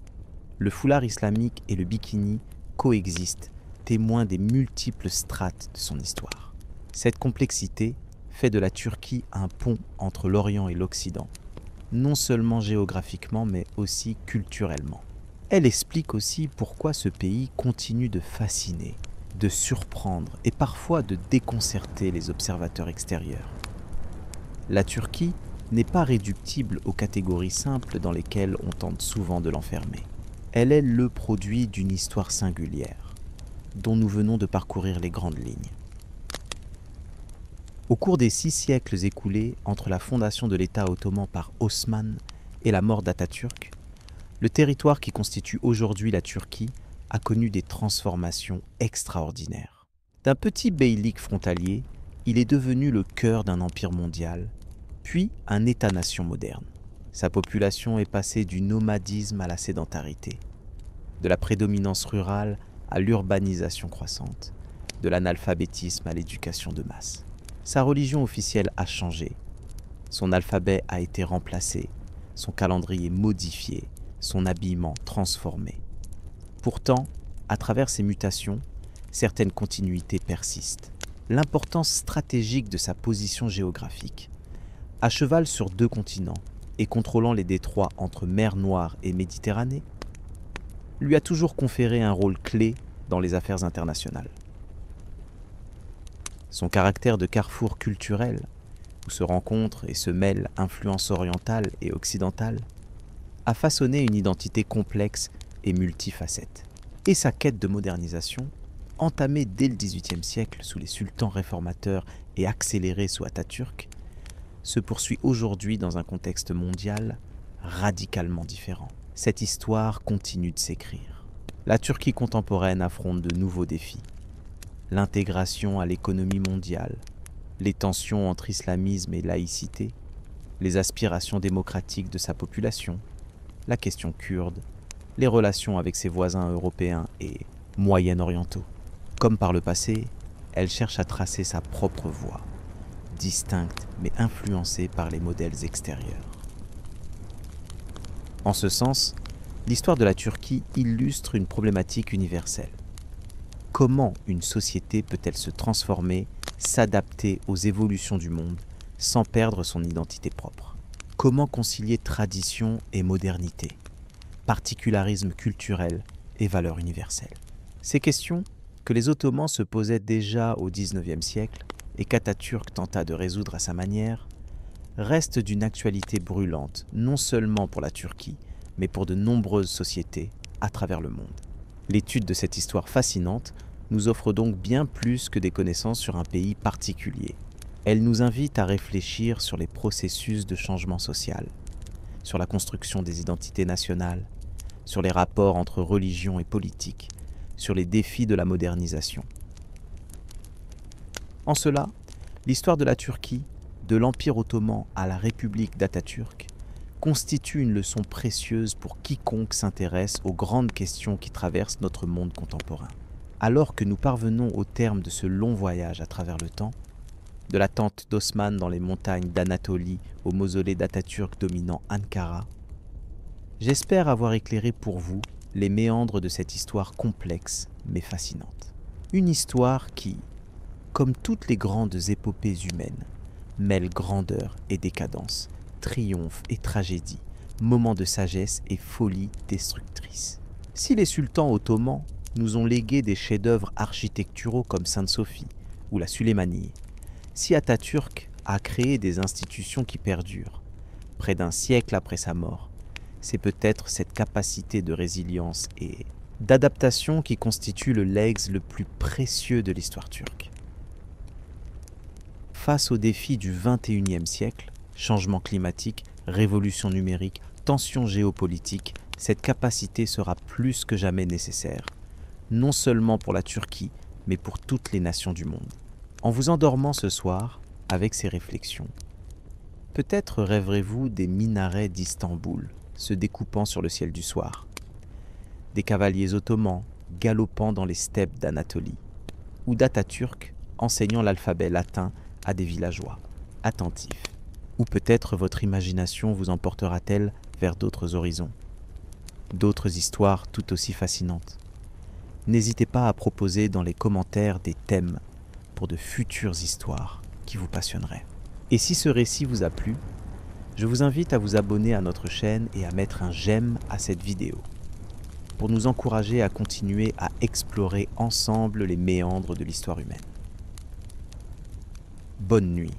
le foulard islamique et le bikini coexistent, témoins des multiples strates de son histoire. Cette complexité fait de la Turquie un pont entre l'Orient et l'Occident, non seulement géographiquement mais aussi culturellement. Elle explique aussi pourquoi ce pays continue de fasciner, de surprendre et parfois de déconcerter les observateurs extérieurs. La Turquie n'est pas réductible aux catégories simples dans lesquelles on tente souvent de l'enfermer. Elle est le produit d'une histoire singulière, dont nous venons de parcourir les grandes lignes. Au cours des 6 siècles écoulés entre la fondation de l'État ottoman par Osman et la mort d'Atatürk, le territoire qui constitue aujourd'hui la Turquie a connu des transformations extraordinaires. D'un petit beylik frontalier, il est devenu le cœur d'un empire mondial, puis un État-nation moderne. Sa population est passée du nomadisme à la sédentarité, de la prédominance rurale à l'urbanisation croissante, de l'analphabétisme à l'éducation de masse. Sa religion officielle a changé, son alphabet a été remplacé, son calendrier modifié, son habillement transformé. Pourtant, à travers ces mutations, certaines continuités persistent. L'importance stratégique de sa position géographique, à cheval sur 2 continents et contrôlant les détroits entre mer Noire et Méditerranée, lui a toujours conféré un rôle clé dans les affaires internationales. Son caractère de carrefour culturel, où se rencontrent et se mêlent influences orientales et occidentales, a façonné une identité complexe et multifacette. Et sa quête de modernisation, entamée dès le XVIIIe siècle sous les sultans réformateurs et accélérée sous Atatürk, se poursuit aujourd'hui dans un contexte mondial radicalement différent. Cette histoire continue de s'écrire. La Turquie contemporaine affronte de nouveaux défis. L'intégration à l'économie mondiale, les tensions entre islamisme et laïcité, les aspirations démocratiques de sa population, la question kurde, les relations avec ses voisins européens et moyen-orientaux. Comme par le passé, elle cherche à tracer sa propre voie, distincte mais influencée par les modèles extérieurs. En ce sens, l'histoire de la Turquie illustre une problématique universelle. Comment une société peut-elle se transformer, s'adapter aux évolutions du monde sans perdre son identité propre? Comment concilier tradition et modernité, particularisme culturel et valeurs universelles? Ces questions, que les Ottomans se posaient déjà au XIXe siècle et qu'Atatürk tenta de résoudre à sa manière, restent d'une actualité brûlante, non seulement pour la Turquie, mais pour de nombreuses sociétés à travers le monde. L'étude de cette histoire fascinante nous offre donc bien plus que des connaissances sur un pays particulier. Elle nous invite à réfléchir sur les processus de changement social, sur la construction des identités nationales, sur les rapports entre religion et politique, sur les défis de la modernisation. En cela, l'histoire de la Turquie, de l'Empire ottoman à la République d'Atatürk, constitue une leçon précieuse pour quiconque s'intéresse aux grandes questions qui traversent notre monde contemporain. Alors que nous parvenons au terme de ce long voyage à travers le temps, de la tente d'Osman dans les montagnes d'Anatolie au mausolée d'Atatürk dominant Ankara, j'espère avoir éclairé pour vous les méandres de cette histoire complexe mais fascinante. Une histoire qui, comme toutes les grandes épopées humaines, mêle grandeur et décadence, triomphe et tragédie, moments de sagesse et folie destructrice. Si les sultans ottomans nous ont légué des chefs-d'œuvre architecturaux comme Sainte-Sophie ou la Suleymanie, si Atatürk a créé des institutions qui perdurent, près d'un siècle après sa mort, c'est peut-être cette capacité de résilience et d'adaptation qui constitue le legs le plus précieux de l'histoire turque. Face aux défis du XXIe siècle, changement climatique, révolution numérique, tensions géopolitiques, cette capacité sera plus que jamais nécessaire, non seulement pour la Turquie, mais pour toutes les nations du monde. En vous endormant ce soir, avec ces réflexions, peut-être rêverez-vous des minarets d'Istanbul se découpant sur le ciel du soir, des cavaliers ottomans galopant dans les steppes d'Anatolie, ou d'Atatürk enseignant l'alphabet latin à des villageois attentifs. Ou peut-être votre imagination vous emportera-t-elle vers d'autres horizons, d'autres histoires tout aussi fascinantes. N'hésitez pas à proposer dans les commentaires des thèmes pour de futures histoires qui vous passionneraient. Et si ce récit vous a plu, je vous invite à vous abonner à notre chaîne et à mettre un j'aime à cette vidéo, pour nous encourager à continuer à explorer ensemble les méandres de l'histoire humaine. Bonne nuit,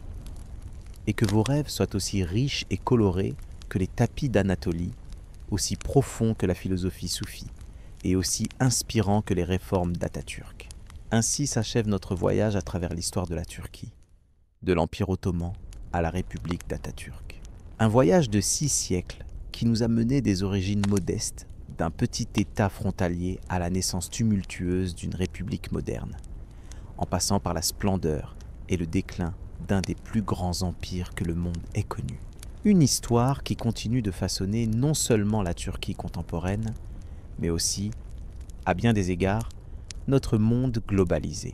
et que vos rêves soient aussi riches et colorés que les tapis d'Anatolie, aussi profonds que la philosophie soufie, et aussi inspirants que les réformes d'Atatürk. Ainsi s'achève notre voyage à travers l'histoire de la Turquie, de l'Empire ottoman à la République d'Atatürk. Un voyage de 6 siècles qui nous a mené des origines modestes d'un petit État frontalier à la naissance tumultueuse d'une république moderne, en passant par la splendeur et le déclin d'un des plus grands empires que le monde ait connu. Une histoire qui continue de façonner non seulement la Turquie contemporaine, mais aussi, à bien des égards, notre monde globalisé.